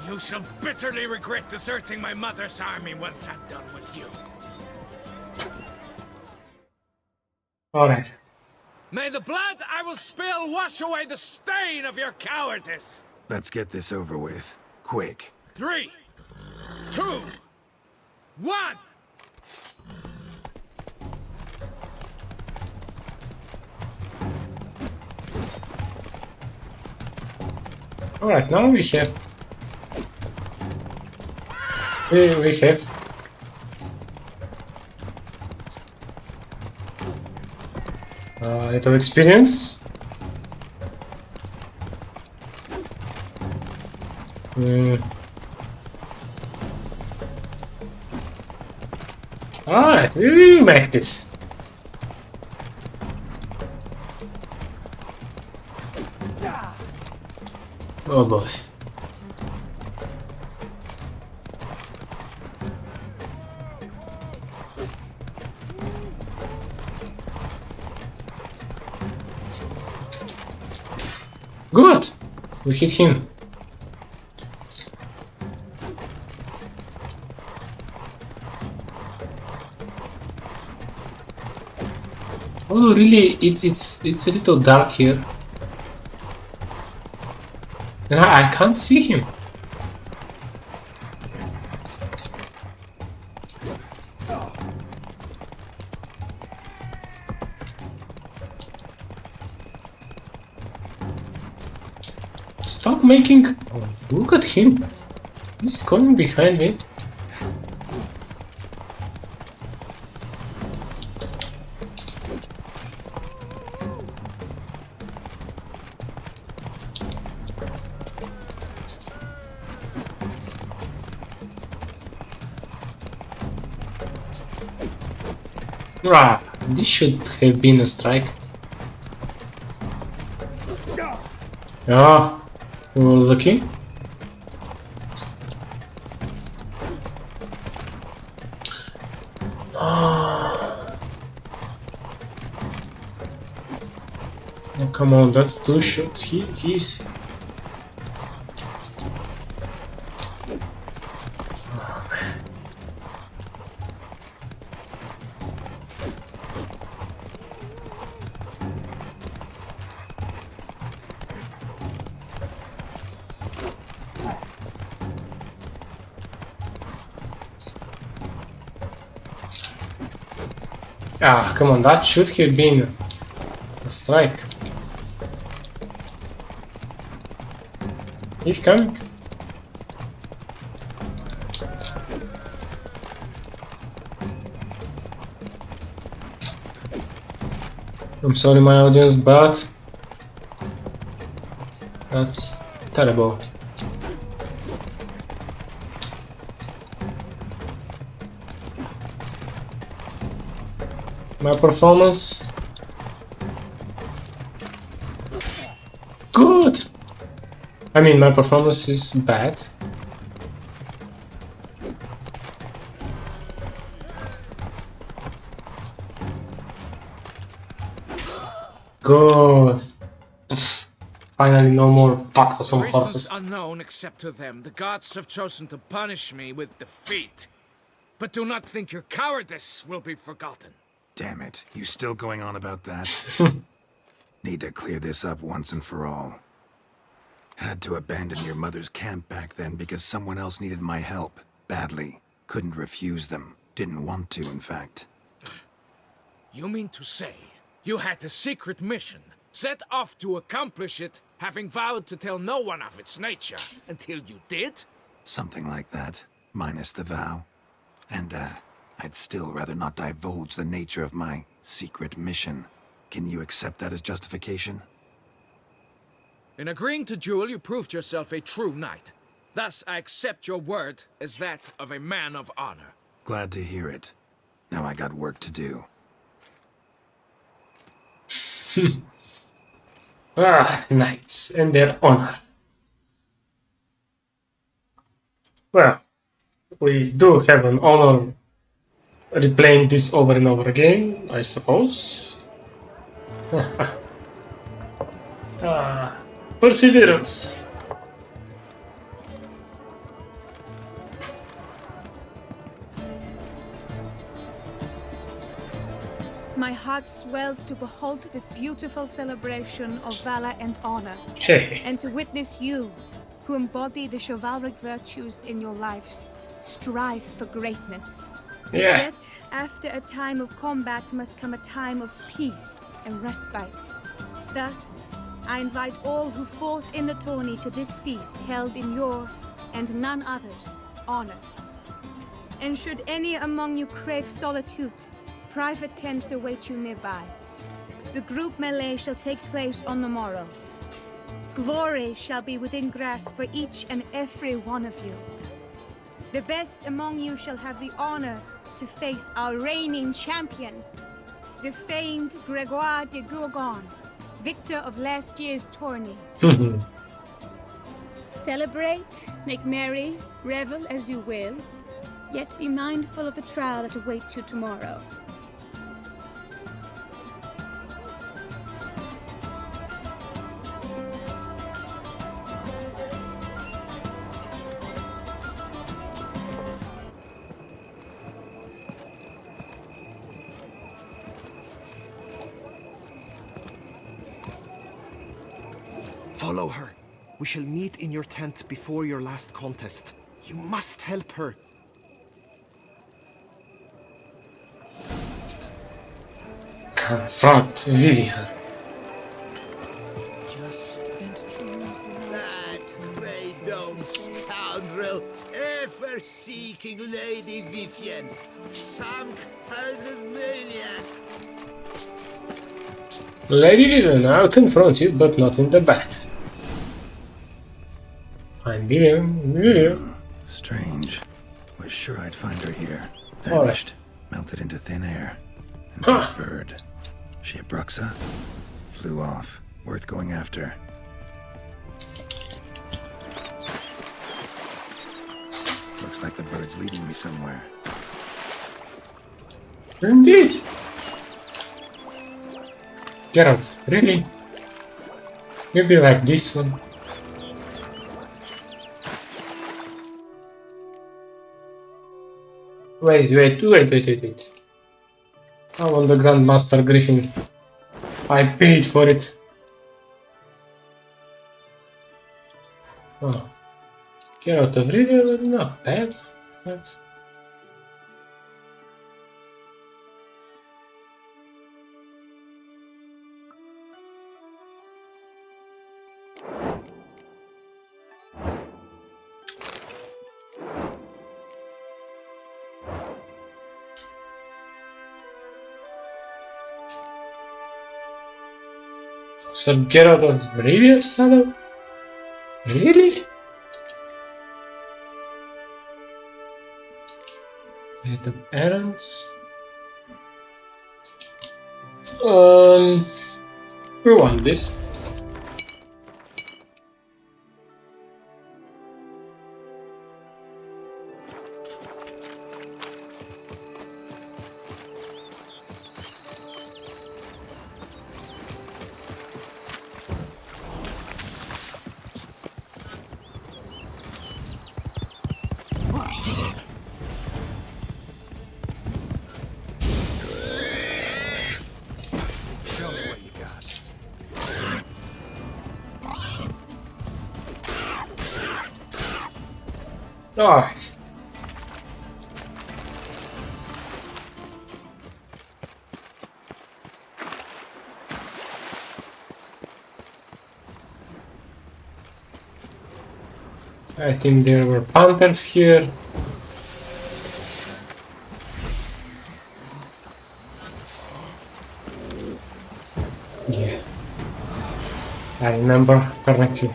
You shall bitterly regret deserting my mother's army once I'm done with you. Alright. May the blood I will spill wash away the stain of your cowardice. Let's get this over with. Quick. 3, 2, 1. Alright, now we have a little experience. Alright, we will make this. Oh boy. Good! We hit him. Oh really, it's a little dark here. And I can't see him. Stop making... Oh, look at him. He's coming behind me. Ah, this should have been a strike. Ah, we were lucky. Oh, come on, that's too short. He's... Ah, come on, that should have been a strike. He's coming. I'm sorry, my audience, but that's terrible. My performance... Good! I mean, my performance is bad. Good! Finally, no more battles on horses. Reasons unknown except to them, the gods have chosen to punish me with defeat. But do not think your cowardice will be forgotten. Damn it, you still going on about that? Need to clear this up once and for all. Had to abandon your mother's camp back then because someone else needed my help, badly. Couldn't refuse them. Didn't want to, in fact. You mean to say you had a secret mission, set off to accomplish it, having vowed to tell no one of its nature, until you did? Something like that, minus the vow. And, I'd still rather not divulge the nature of my secret mission. Can you accept that as justification? In agreeing to duel, you proved yourself a true knight. Thus, I accept your word as that of a man of honor. Glad to hear it. Now I got work to do. Ah, knights and their honor. Well, we do have an honor replaying this over and over again, I suppose. Perseverance. My heart swells to behold this beautiful celebration of valor and honor, and to witness you, who embody the chivalric virtues in your lives, strive for greatness. Yeah. Yet, after a time of combat must come a time of peace and respite. Thus, I invite all who fought in the tourney to this feast held in your, and none other's, honor. And should any among you crave solitude, private tents await you nearby. The group melee shall take place on the morrow. Glory shall be within grasp for each and every one of you. The best among you shall have the honor to face our reigning champion, the famed Gregoire de Gourgon, victor of last year's tourney. Celebrate, make merry, revel as you will, yet be mindful of the trial that awaits you tomorrow. Follow her. We shall meet in your tent before your last contest. You must help her. Confront Vivian. Just and true. That grey-domed scoundrel, ever seeking Lady Vivian. Some kind of maniac. Lady Vivian, I'll confront you, but not in the bat. I'm Vivian. Strange. Was sure I'd find her here. Alright. Vanished. Melted into thin air. And Huh. that bird. She a Bruxa? Flew off. Worth going after. Looks like the bird's leading me somewhere. Indeed. Geralt, really? You'll be like this one. Wait. I want the Grandmaster Griffin. I paid for it. Oh. Geralt of Rivia, not bad. But... Sir Geralt of Rivia saddle? Really? Head of errands. We want this. Show me what you got. Alright. I think there were panthers here. Yeah. I remember correctly.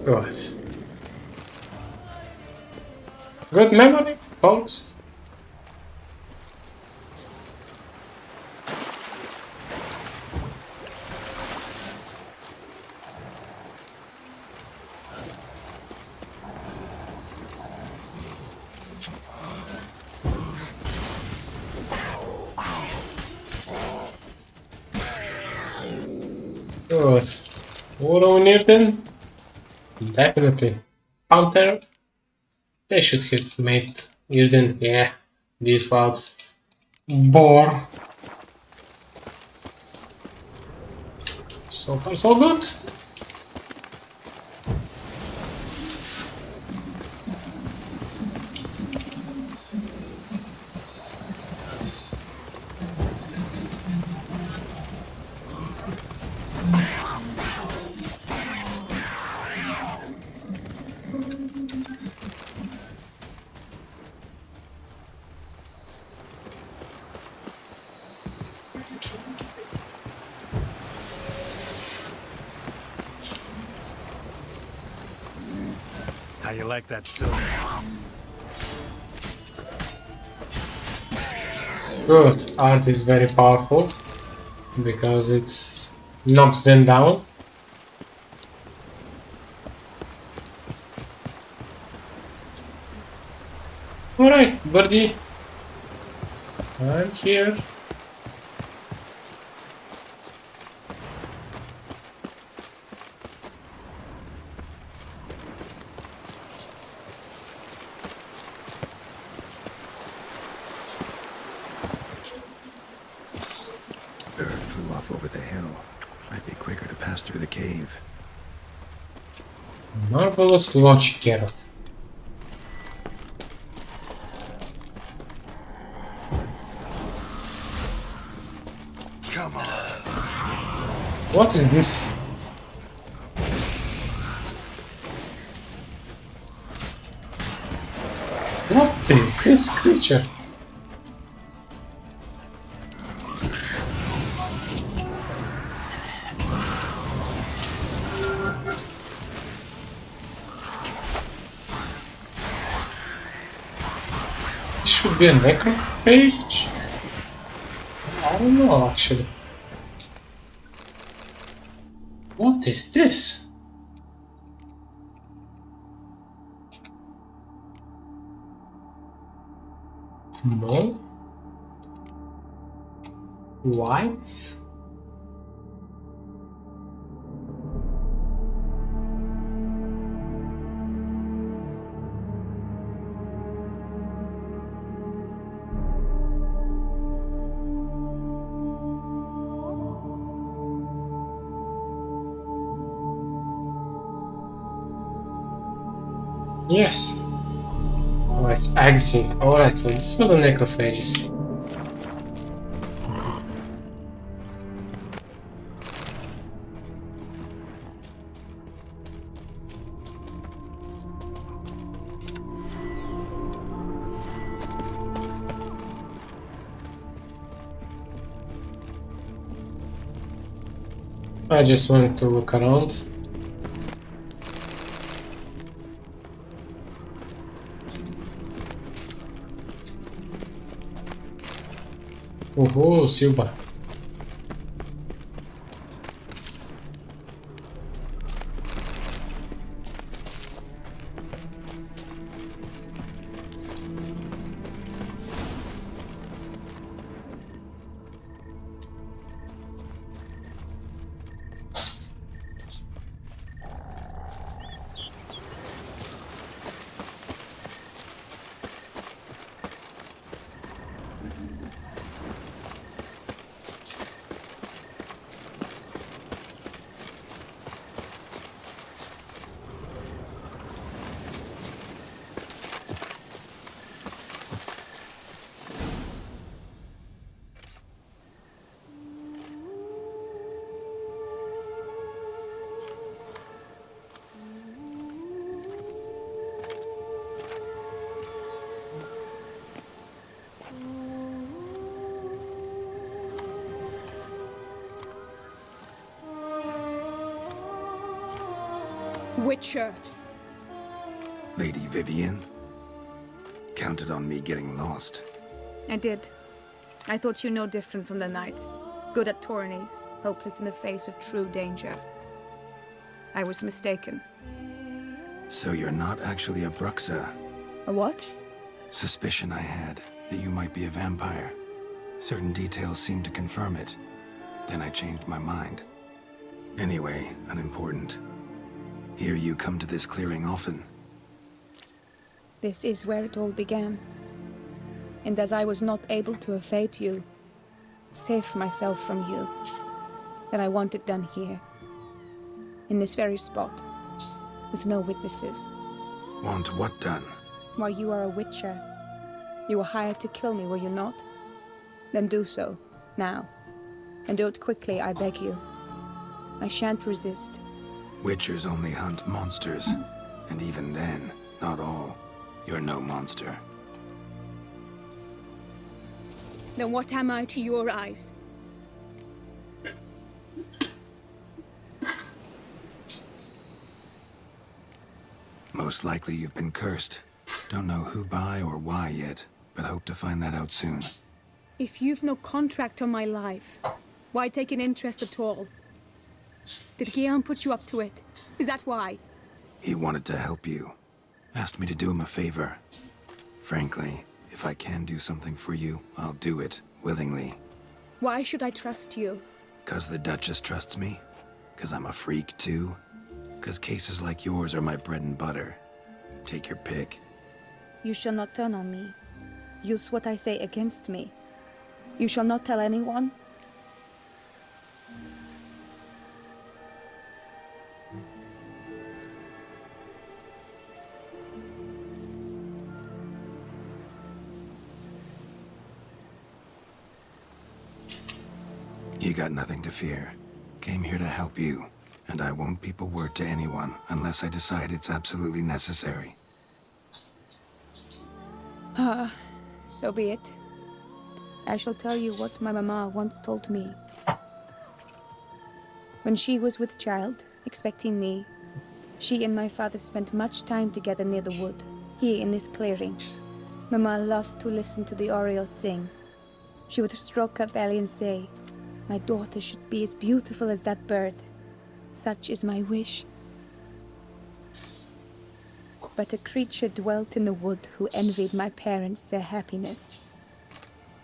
Good. Good memory, folks. Good. What do we need then? Definitely. Panther. They should have made Irden. Yeah. These was Boar. So far so good. How you like that silver? Good. Art is very powerful because it knocks them down. Alright, birdie. I'm here. Bird flew off over the hill. Might be quicker to pass through the cave. Marvelous logic, Carrot. Come on. What is this? What is this creature? This should be a necrophage? I don't know actually. What is this? No? Whites? Yes. Oh, it's Axie. Alright, so this was the necrophages. I just wanted to look around. Oh, Silva. Witcher. Lady Vivian? Counted on me getting lost. I did. I thought you no different from the knights. Good at tourneys, hopeless in the face of true danger. I was mistaken. So you're not actually a Bruxa? A what? Suspicion I had, that you might be a vampire. Certain details seemed to confirm it. Then I changed my mind. Anyway, unimportant. Hear you come to this clearing often. This is where it all began. And as I was not able to evade you, save myself from you, then I want it done here. In this very spot, with no witnesses. Want what done? Why, you are a witcher. You were hired to kill me, were you not? Then do so, now. And do it quickly, I beg you. I shan't resist. Witchers only hunt monsters. And even then, not all. You're no monster. Then what am I to your eyes? Most likely you've been cursed. Don't know who by or why yet, but hope to find that out soon. If you've no contract on my life, why take an interest at all? Did Guillaume put you up to it? Is that why? He wanted to help you. Asked me to do him a favor. Frankly, if I can do something for you, I'll do it, willingly. Why should I trust you? 'Cause the Duchess trusts me? 'Cause I'm a freak, too? 'Cause cases like yours are my bread and butter. Take your pick. You shall not turn on me. Use what I say against me. You shall not tell anyone? You got nothing to fear. Came here to help you, and I won't peep a word to anyone unless I decide it's absolutely necessary. So be it. I shall tell you what my mama once told me. When she was with child, expecting me, she and my father spent much time together near the wood, here in this clearing. Mama loved to listen to the orioles sing. She would stroke her belly and say, "My daughter should be as beautiful as that bird. Such is my wish." But a creature dwelt in the wood who envied my parents their happiness.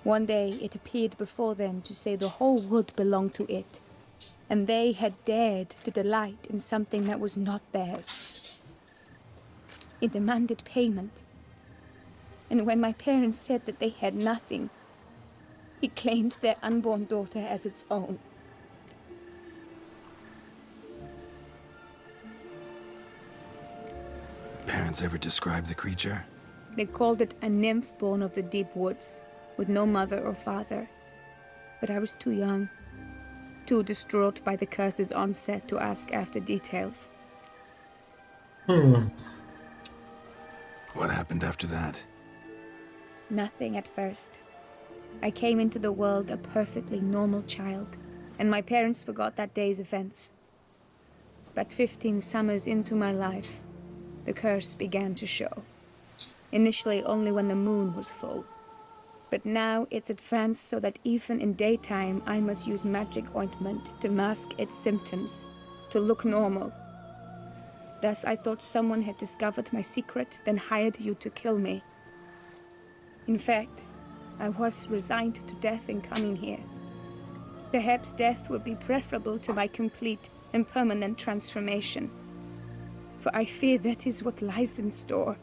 One day it appeared before them to say the whole wood belonged to it, and they had dared to delight in something that was not theirs. It demanded payment, and when my parents said that they had nothing, it claimed their unborn daughter as its own. Parents ever describe the creature? They called it a nymph born of the deep woods, with no mother or father. But I was too young, too distraught by the curse's onset to ask after details. What happened after that? Nothing at first. I came into the world a perfectly normal child, and my parents forgot that day's events. But 15 summers into my life, the curse began to show. Initially only when the moon was full. But now it's advanced so that even in daytime I must use magic ointment to mask its symptoms, to look normal. Thus I thought someone had discovered my secret, then hired you to kill me. In fact, I was resigned to death in coming here. Perhaps death would be preferable to my complete and permanent transformation. For I fear that is what lies in store.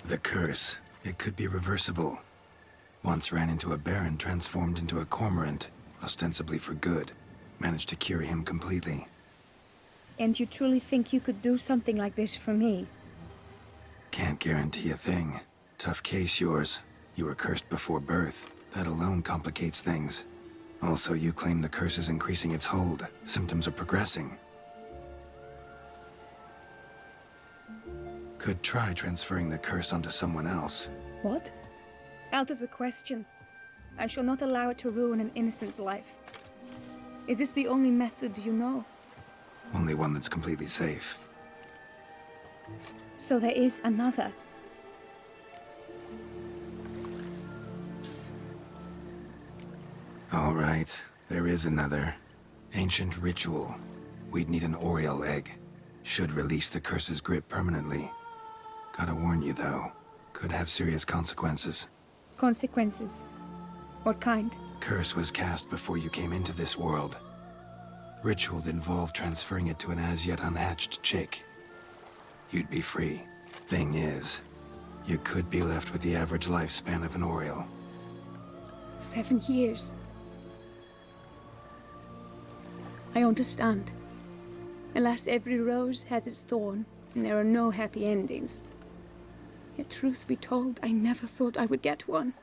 The curse. It could be reversible. Once ran into a baron transformed into a cormorant, ostensibly for good. Managed to cure him completely. And you truly think you could do something like this for me? Can't guarantee a thing. Tough case, yours. You were cursed before birth. That alone complicates things. Also, you claim the curse is increasing its hold. Symptoms are progressing. Could try transferring the curse onto someone else. What? Out of the question. I shall not allow it to ruin an innocent's life. Is this the only method you know? Only one that's completely safe. So there is another. All right, there is another. Ancient ritual. We'd need an Oriole egg. Should release the curse's grip permanently. Gotta warn you though, Could have serious consequences. Consequences? What kind? Curse was cast before you came into this world. Ritual involved transferring it to an as-yet unhatched chick. You'd be free. Thing is, you could be left with the average lifespan of an Oriole. 7 years. I understand. Alas, every rose has its thorn, and there are no happy endings. Yet truth be told, I never thought I would get one.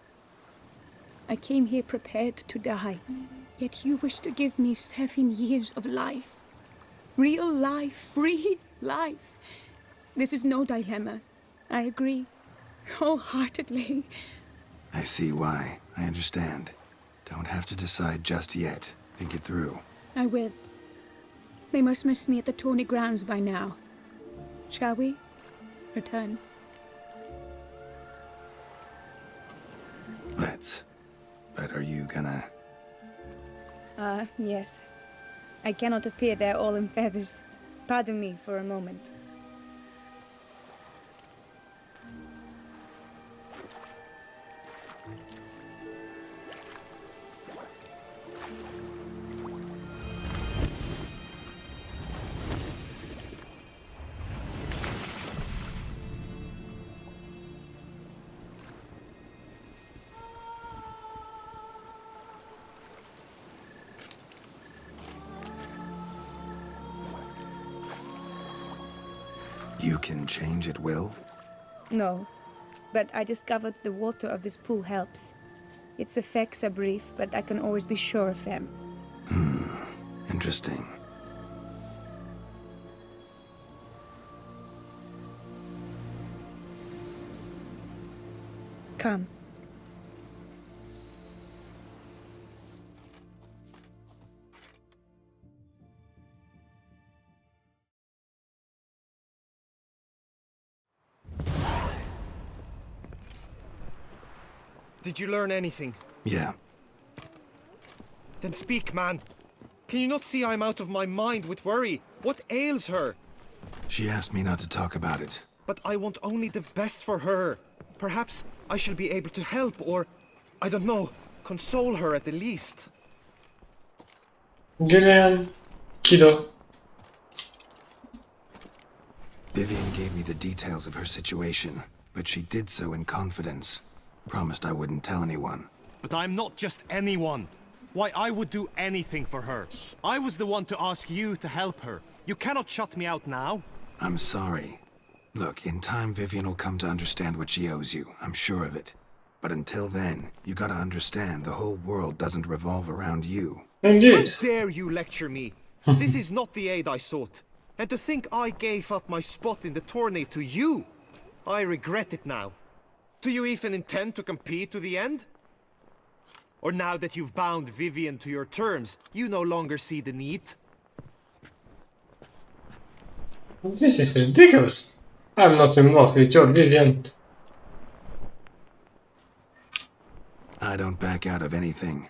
I came here prepared to die, yet you wish to give me 7 years of life. Real life, free life. This is no dilemma. I agree, wholeheartedly. I see why. I understand. Don't have to decide just yet. Think it through. I will. They must miss me at the Tourney grounds by now. Shall we return? Let's. But are you gonna... Yes. I cannot appear there all in feathers. Pardon me for a moment. You can change at will? No, but I discovered the water of this pool helps. Its effects are brief, but I can always be sure of them. Interesting. Come. Did you learn anything? Yeah. Then speak, man. Can you not see I'm out of my mind with worry? What ails her? She asked me not to talk about it. But I want only the best for her. Perhaps I shall be able to help, or, I don't know, console her at the least. Gillian, Kido. Vivian gave me the details of her situation, but she did so in confidence. Promised I wouldn't tell anyone. But I'm not just anyone. Why, I would do anything for her. I was the one to ask you to help her. You cannot shut me out now. I'm sorry. Look, in time Vivian will come to understand what she owes you. I'm sure of it. But until then, you gotta understand the whole world doesn't revolve around you. Indeed. How dare you lecture me? This is not the aid I sought. And to think I gave up my spot in the tourney to you. I regret it now. Do you even intend to compete to the end? Or now that you've bound Vivian to your terms, you no longer see the need? This is ridiculous. I'm not in love with your Vivian. I don't back out of anything.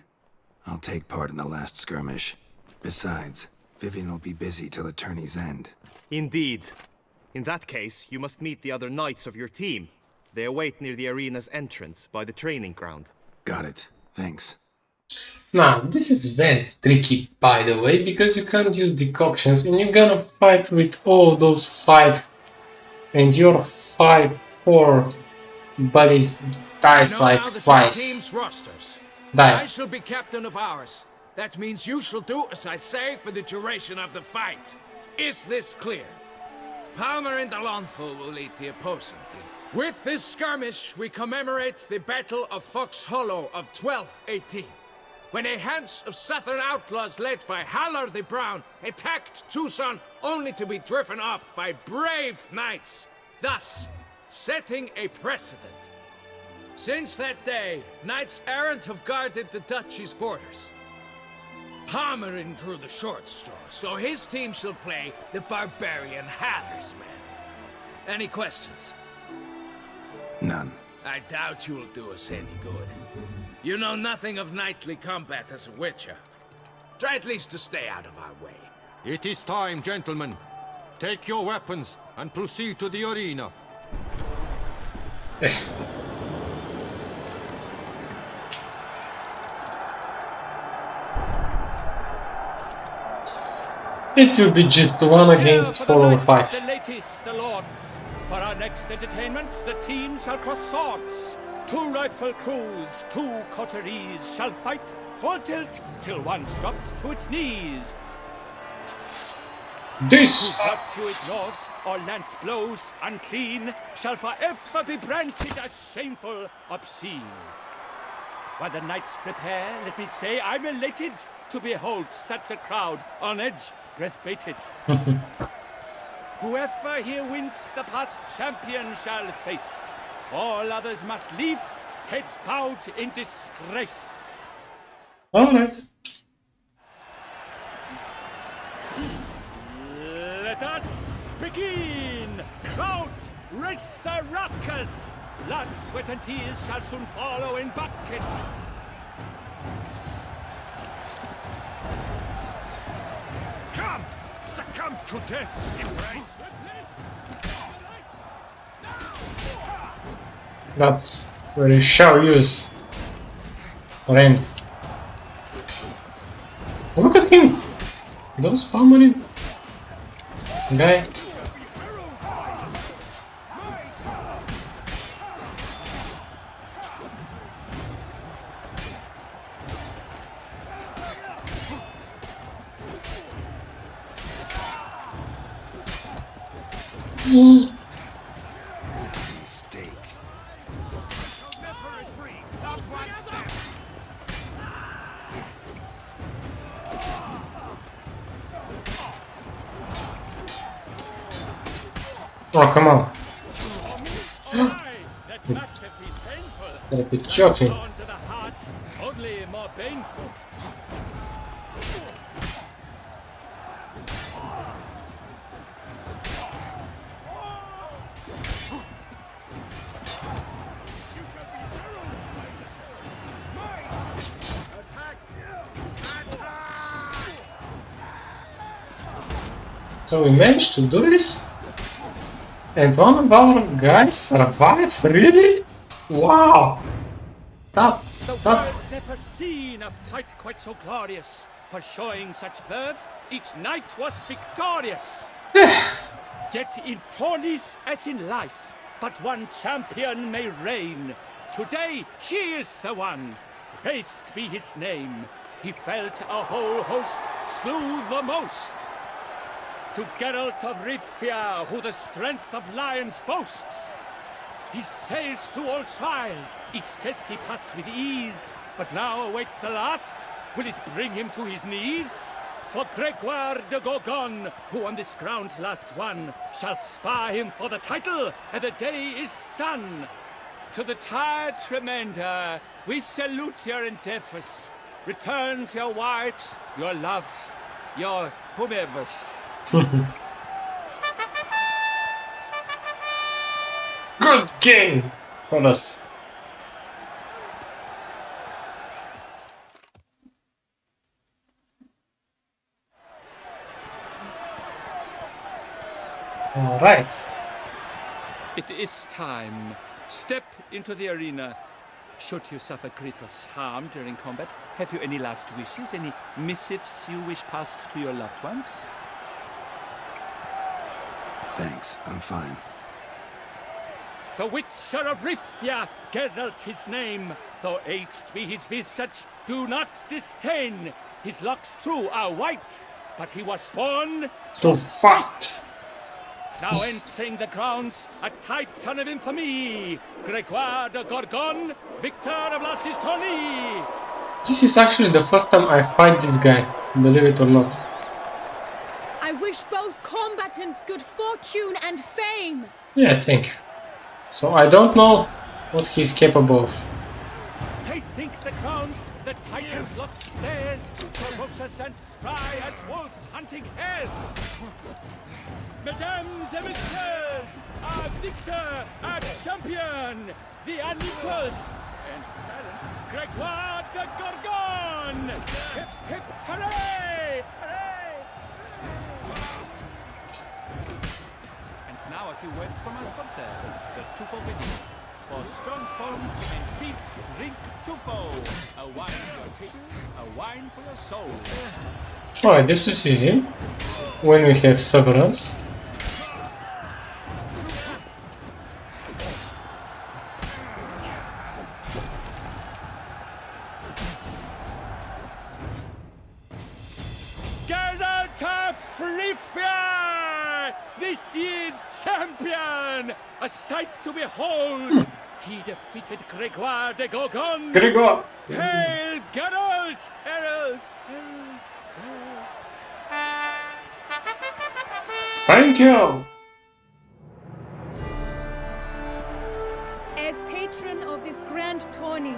I'll take part in the last skirmish. Besides, Vivian will be busy till the tourney's end. Indeed. In that case, you must meet the other knights of your team. They await near the arena's entrance, by the training ground. Got it. Thanks. Now, this is very tricky, by the way, because you can't use decoctions, and you're gonna fight with all those 5, and your 5-4 buddies dies like twice. Team's rosters. Die. I shall be captain of ours. That means you shall do as I say for the duration of the fight. Is this clear? Palmer and Alonso will lead the opposing team. With this skirmish, we commemorate the Battle of Fox Hollow of 1218, when a Hans of Southern outlaws led by Haller the Brown attacked Tucson only to be driven off by brave knights, thus setting a precedent. Since that day, knights errant have guarded the duchy's borders. Palmerin drew the short straw, so his team shall play the barbarian Haller's men. Any questions? None. I doubt you'll do us any good. You know nothing of knightly combat as a witcher. Try at least to stay out of our way. It is time, gentlemen. Take your weapons and proceed to the arena. It will be just 1 against For 4 the or knights, 5. the ladies, the lords. For our next entertainment, the team shall cross swords. 2 rifle crews, 2 coteries shall fight full tilt till one's dropped to its knees. This! Who virtue ignores or lance blows unclean shall forever be branded as shameful, obscene. While the knights prepare, let me say I'm elated to behold such a crowd on edge, breath-baited. Whoever here wins the past champion shall face. All others must leave, heads bowed in disgrace. Alright. Let us begin! Crowd, race a ruckus! Blood, sweat, and tears shall soon follow in buckets. Come! Succumb to death's embrace! That's where you shall use ranks. Look at him! Those harmony guy. Mistake. Oh, come on. That must have been painful. Gotta be joking. Blown to the heart, only more painful. So we managed to do this? And one of our guys survived? Really? Wow! The world's never seen a fight quite so glorious. For showing such verve, each knight was victorious. Yet in tourneys as in life, but one champion may reign. Today he is the one. Praised be his name. He felt a whole host, slew the most. To Geralt of Rivia, who the strength of lions boasts. He sailed through all trials, each test he passed with ease. But now awaits the last. Will it bring him to his knees? For Gregoire de Gorgon, who on this ground last won, shall spar him for the title, and the day is done. To the tired remainder, we salute your endeavors. Return to your wives, your loves, your whomevers. Good game for us. All right. It is time. Step into the arena. Should you suffer grievous harm during combat, have you any last wishes, any missives you wish passed to your loved ones? Thanks, I'm fine. The Witcher of Rivia, Geralt his name. Though aged be his visage, do not disdain. His locks true are white, but he was born to fight. Now entering the grounds, a titan of infamy, Gregoire de Gorgon, victor of last year's Tourney. This is actually the first time I fight this guy, believe it or not. I wish both combatants good fortune and fame. Yeah, thank you. So I don't know what he's capable of. They sink the grounds, the titans loft stairs, ferocious and spry as wolves hunting hares. Mesdames et messieurs, our victor, our champion, the unequaled and silent Gregoire de Gorgon! Hip, hip, hooray! Hooray! And now a few words from our sponsor, the two forbidden. for strong bones and deep drink to foe. A wine for your teeth, a wine for your soul. Alright, this is easy. When we have severance. Geralt of Rivia, this year's champion! A sight to behold! He defeated Gregoire de Gorgon! Gregor! Hail, Geralt! Herald! Herald! Herald! Thank you! As patron of this grand tourney,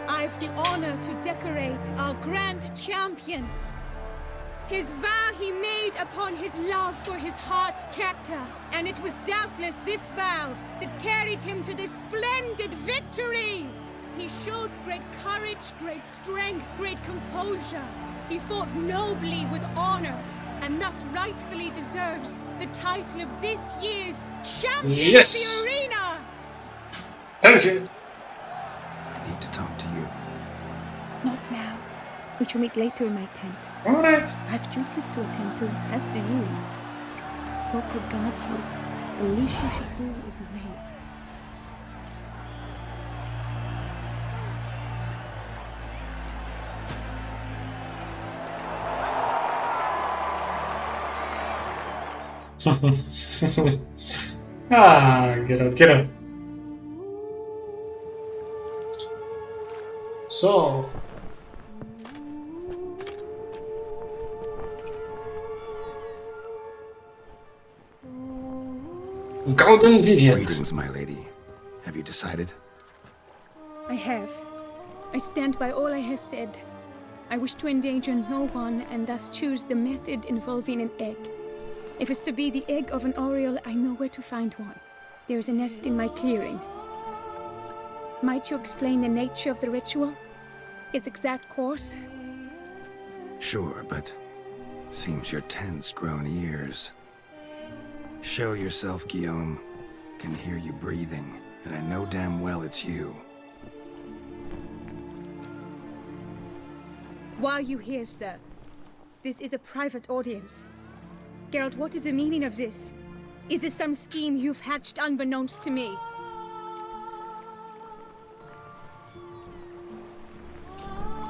I've the honor to decorate our grand champion. His vow he made upon his love for his heart's captor, and it was doubtless this vow that carried him to this splendid victory. He showed great courage, great strength, great composure. He fought nobly with honor, and thus rightfully deserves the title of this year's champion Yes. of the arena. Thank you! I need to talk to you. Not now. We shall meet later in my tent. Alright. I've duties to attend to, as do you. Folk regard you. The least you should do is wave. Get out, get out. So... Golden Vivian. Greetings, my lady. Have you decided? I have. I stand by all I have said. I wish to endanger no one and thus choose the method involving an egg. If it's to be the egg of an oriole, I know where to find one. There is a nest in my clearing. Might you explain the nature of the ritual? Its exact course? Sure, but seems your tent's grown ears. Show yourself, Guillaume. Can hear you breathing, and I know damn well it's you. Why are you here, sir? This is a private audience. Geralt, what is the meaning of this? Is this some scheme you've hatched unbeknownst to me?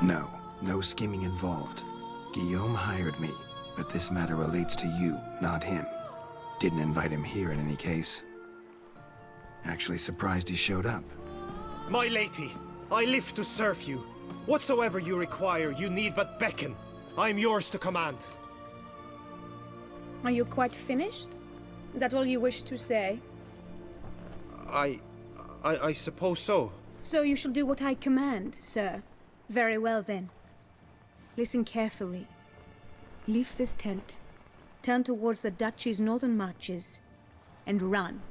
No, no scheming involved. Guillaume hired me, but this matter relates to you, not him. Didn't invite him here in any case. Actually surprised he showed up. My lady, I live to serve you. Whatsoever you require, you need but beckon. I am yours to command. Are you quite finished? Is that all you wish to say? I suppose so. So you shall do what I command, sir. Very well then. Listen carefully. Leave this tent, turn towards the duchy's northern marches, and run.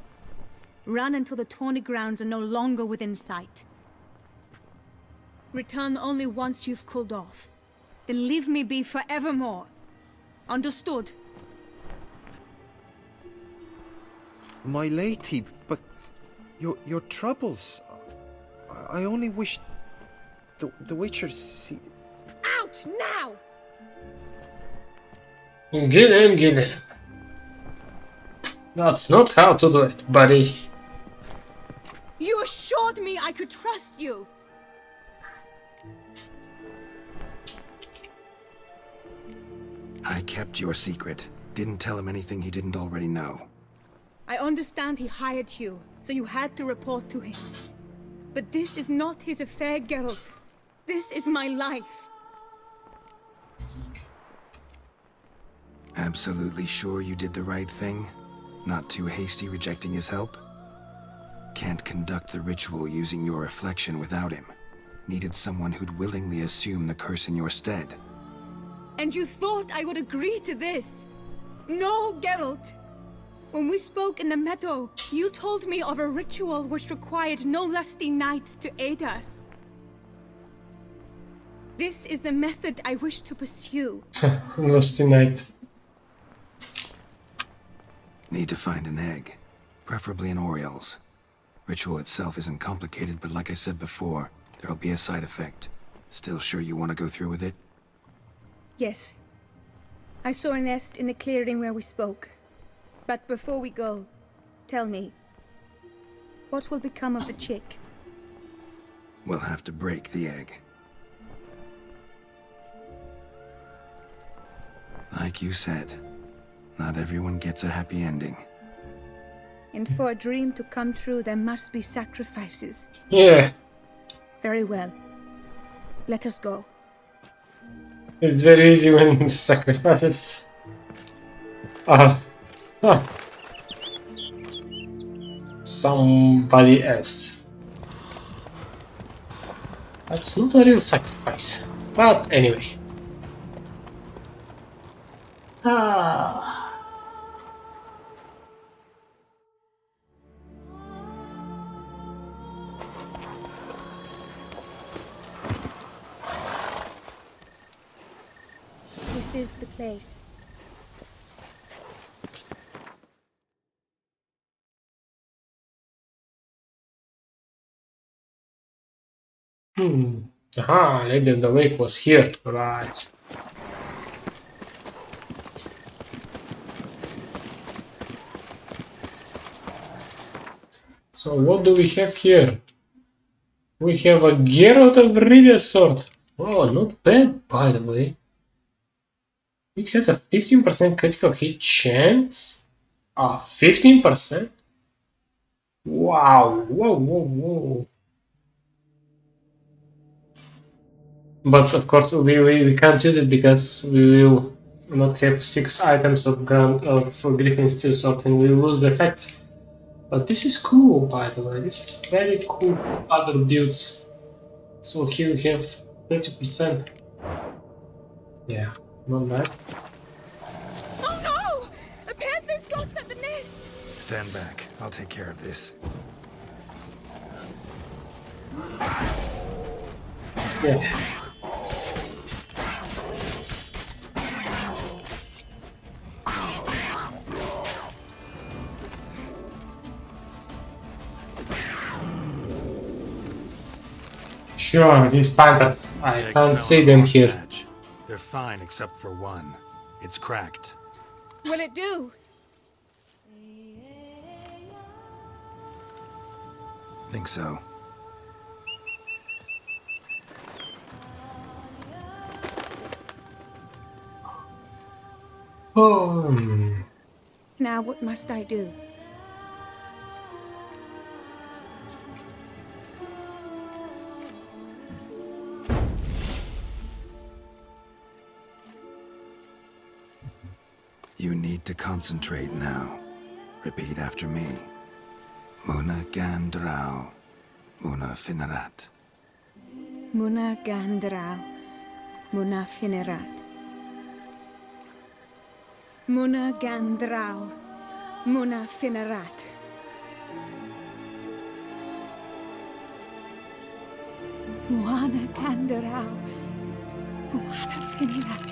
Run until the Tourney grounds are no longer within sight. Return only once you've cooled off. Then leave me be forevermore. Understood? My lady, but your troubles. I only wish the Witcher see. Out now! Get in. That's not how to do it, buddy. You assured me I could trust you. I kept your secret. Didn't tell him anything he didn't already know. I understand he hired you, so you had to report to him. But this is not his affair, Geralt. This is my life. Absolutely sure you did the right thing? Not too hasty rejecting his help? Can't conduct the ritual using your reflection without him. Needed someone who'd willingly assume the curse in your stead. And you thought I would agree to this? No, Geralt. When we spoke in the meadow, you told me of a ritual which required no lusty knights to aid us. This is the method I wish to pursue. Lusty night. Need to find an egg. Preferably an oriole's. Ritual itself isn't complicated, but like I said before, there'll be a side effect. Still sure you want to go through with it? Yes. I saw a nest in the clearing where we spoke. But before we go, tell me, what will become of the chick? We'll have to break the egg. Like you said, not everyone gets a happy ending. And for a dream to come true, there must be sacrifices. Yeah, Very well. Let us go. it's very easy when sacrifices are somebody else. That's not a real sacrifice. But anyway. Ah. This is the place. Aha, Lady of the Lake was here. Right. So what do we have here? We have a Geralt of Rivia sword. Oh, not bad, by the way. It has a 15% critical hit chance. 15%? Wow, whoa, whoa, whoa. But of course we can't use it because we will not have 6 items of Griffin Steel Sword and we will lose the effects. But this is cool, by the way. This is very cool. Other builds. So here we have 30%. Yeah, not bad. Oh no! A panther's got at the nest! Stand back. I'll take care of this. Yeah. Sure, these panthers, I can't see them here. Match. They're fine except for one. It's cracked. Will it do? Think so. Now what must I do? You need to concentrate now. Repeat after me. Muna Gandrau. Muna Finerat. Muna Gandrau. Muna Finerat. Muna Gandrau. Muna Finerat. Muana Gandrau. Muana Finerat.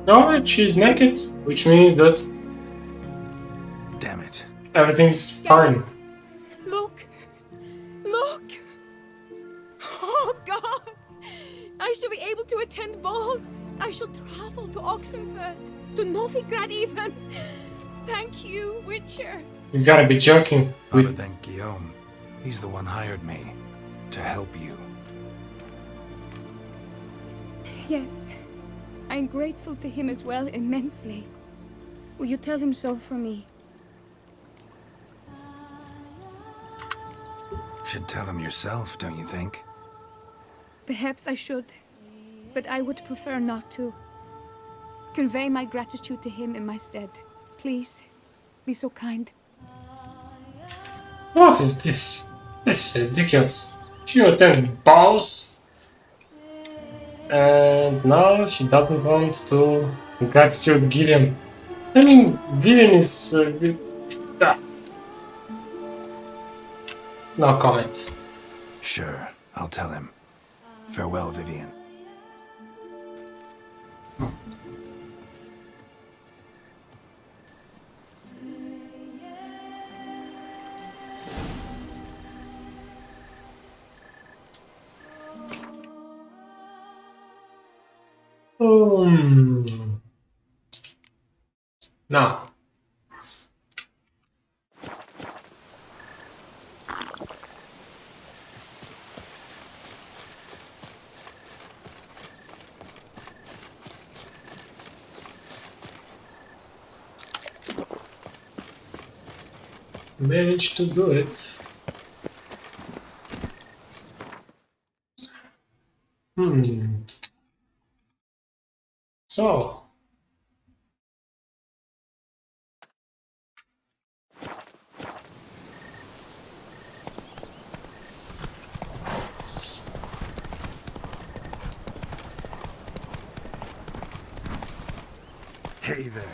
No, she's naked, which means that Damn it. everything's fine. Look! Look! Oh, gods! I shall be able to attend balls. I shall travel to Oxenfurt, to Novigrad even. Thank you, Witcher. You gotta be joking. Other than Guillaume. He's the one hired me. To help you. Yes. I'm grateful to him as well, immensely. Will you tell him so for me? Should tell him yourself, don't you think? Perhaps I should, but I would prefer not to. Convey my gratitude to him in my stead. Please, be so kind. What is this? This is ridiculous. She attended balls, and now she doesn't want to gratitude Gillian. I mean, Gillian is... No comment. Sure, I'll tell him. Farewell, Vivian. Now. Managed to do it. So. Hey there.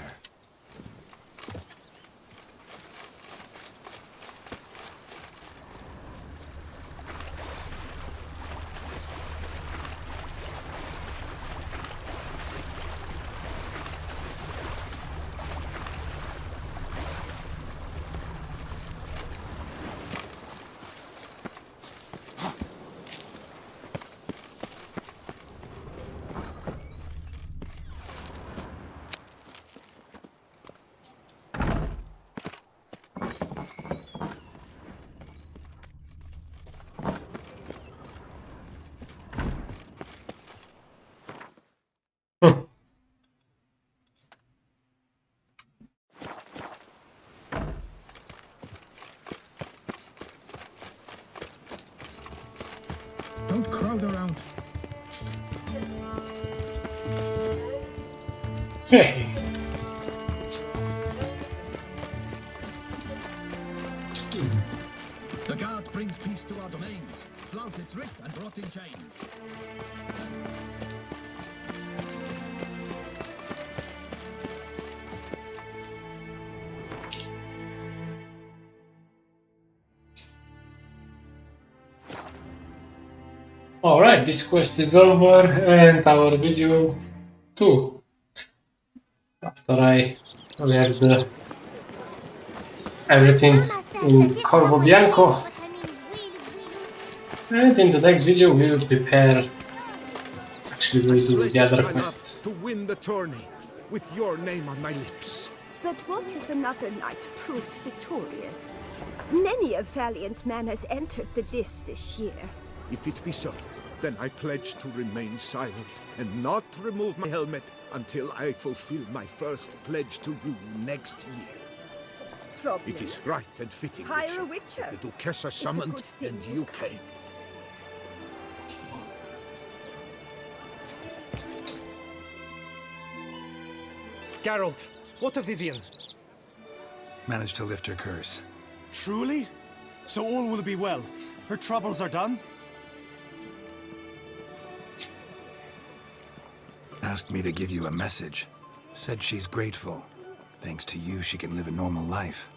Don't crowd around. Hey. The guard brings peace to our domains. Flout its writ and rot in chains. Alright, this quest is over and our video too. After I left everything in Corvo Bianco. And in the next video we will prepare. Actually, we'll do the other quest. To win the tourney, with your name on my lips. But what if another knight proves victorious? Many a valiant man has entered the list this year. If it be so, then I pledge to remain silent and not remove my helmet until I fulfill my first pledge to you next year. Problems. It is right and fitting, Hire a witcher. that the Duchessa It's a summoned good thing and you've you come. came. Geralt, what of Vivian? Managed to lift her curse. Truly? So all will be well. Her troubles are done? Asked me to give you a message. Said she's grateful. Thanks to you, she can live a normal life.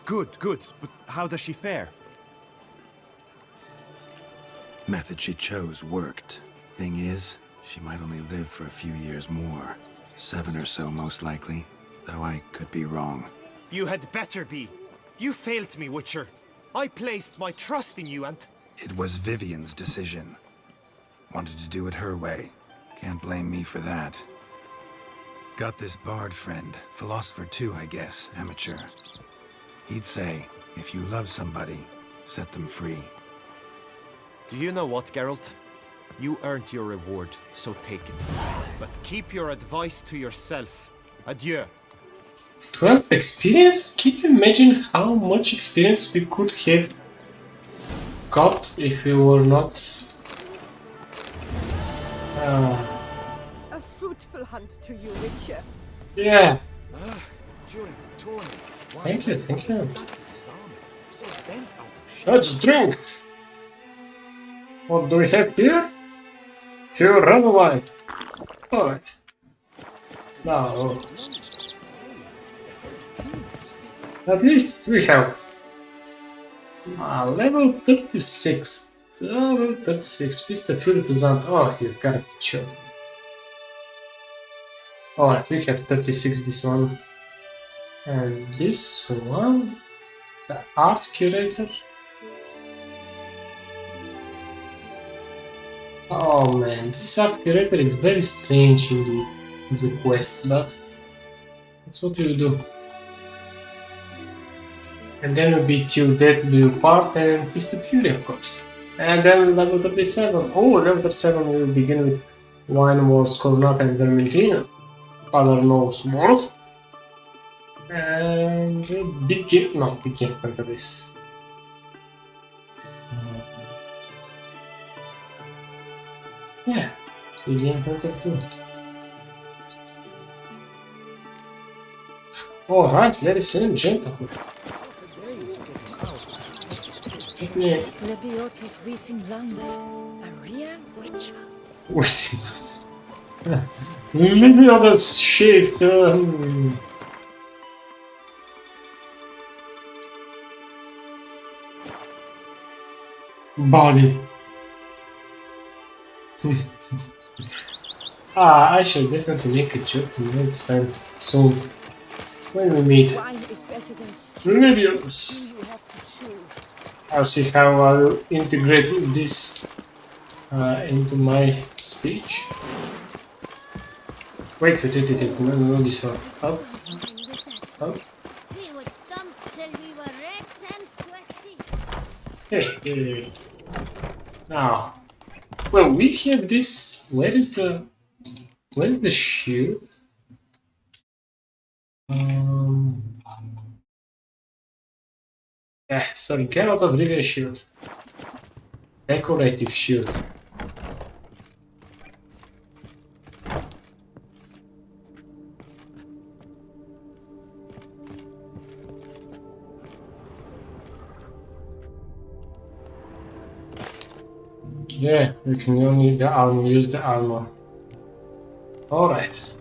Good, good. But how does she fare? Method she chose worked. Thing is, she might only live for a few years more. 7 or so, most likely. Though I could be wrong. You had better be. You failed me, Witcher. I placed my trust in you and... It was Vivian's decision. Wanted to do it her way. Can't blame me for that. Got this bard friend. Philosopher too, I guess. Amateur. He'd say, if you love somebody, set them free. Do you know what, Geralt? You earned your reward, so take it. But keep your advice to yourself. Adieu. 12 experience? Can you imagine how much experience we could have got if we were not... A fruitful hunt to you, Witcher. Yeah. During the tourney, Thank you, thank you. so bent out of shape. Let's drink! What do we have here? Pure red wine. Alright. Now, at least we have Level 36. Level 36. Fist of Fury to Zant. Oh, you gotta be sure. Alright, we have 36 this one. And this one, the art curator. Oh man, this art curator is very strange in the quest, but that's what we'll do. And then we'll be Till Death Do You Part and Fist of Fury, of course. And then level 37. Oh, level 37 we will begin with Wine Wars, Cornata and Vermentina. Father knows more. And begin. No, we can't enter this. Yeah, begin enter too. Alright, ladies and gentlemen. Let me. Lebiota's wheezing lungs. A real witcher. Wheezing lungs. Libya's shaved. Body. I should definitely make a joke to next time soon when we meet Libyans. I'll see how I'll integrate this into my speech. Wait, no, this one. Up. We would stomp till we were red and sweaty. Hey. Now, well, we have this. Where is the shield? Sorry, Geralt of Rivia shield. Decorative shield. Yeah, we can only use the armor. Alright.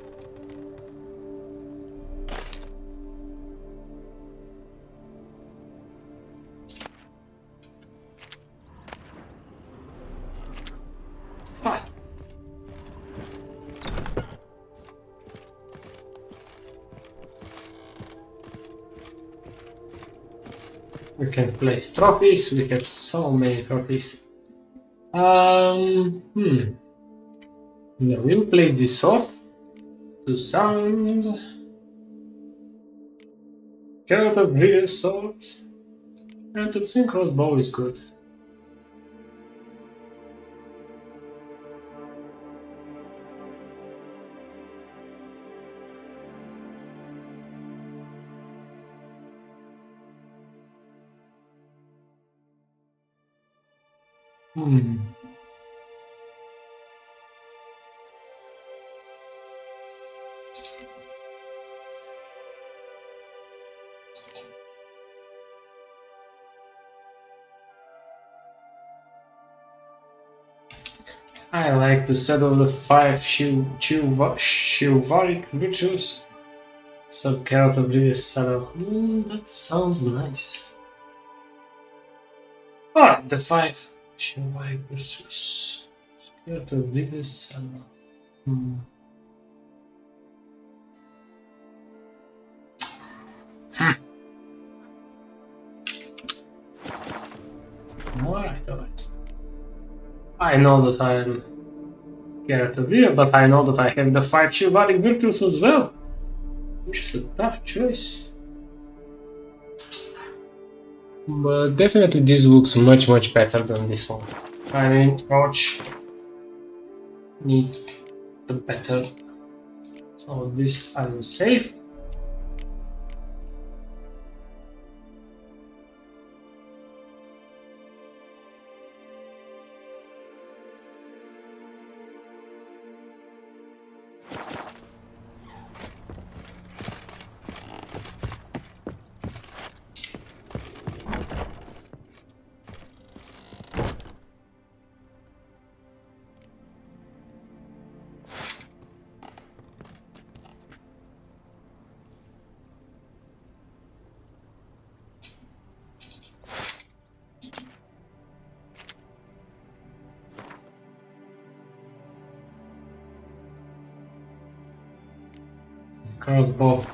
We can place trophies, we have so many trophies. Now we'll place this sword to sound. Geralt of Rivia sword. And to think crossbow is good. I like the set of the 5 chivalric virtues. So Geralt of Rivia's saddle. That sounds nice. Ah, the 5 chivalric virtues. Geralt of Rivia's saddle. Alright. I know that I am Geralt of Rivia, but I know that I have the 5 chivalric virtues as well. Which is a tough choice. But definitely this looks much better than this one. I mean, Roach needs the better. So this I will save. crossbow.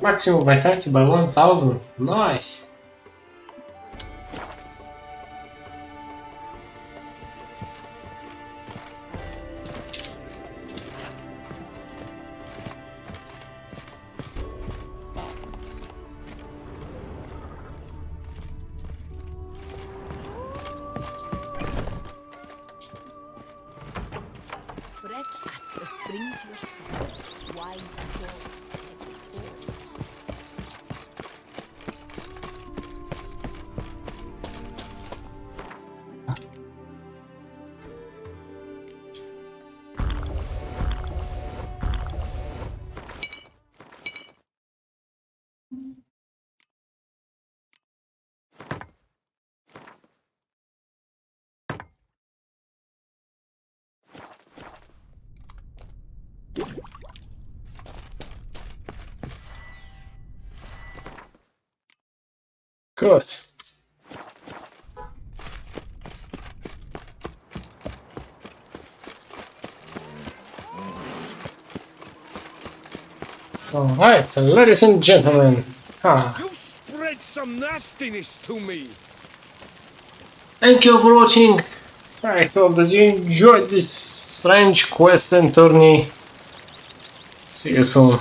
Maximum vitality by 1000. Nice. Bread adds a spring to your step. Wine and gold. Good. Alright, ladies and gentlemen. You've spread some nastiness to me. Thank you for watching. I hope that you enjoyed this strange quest and tourney. See you soon.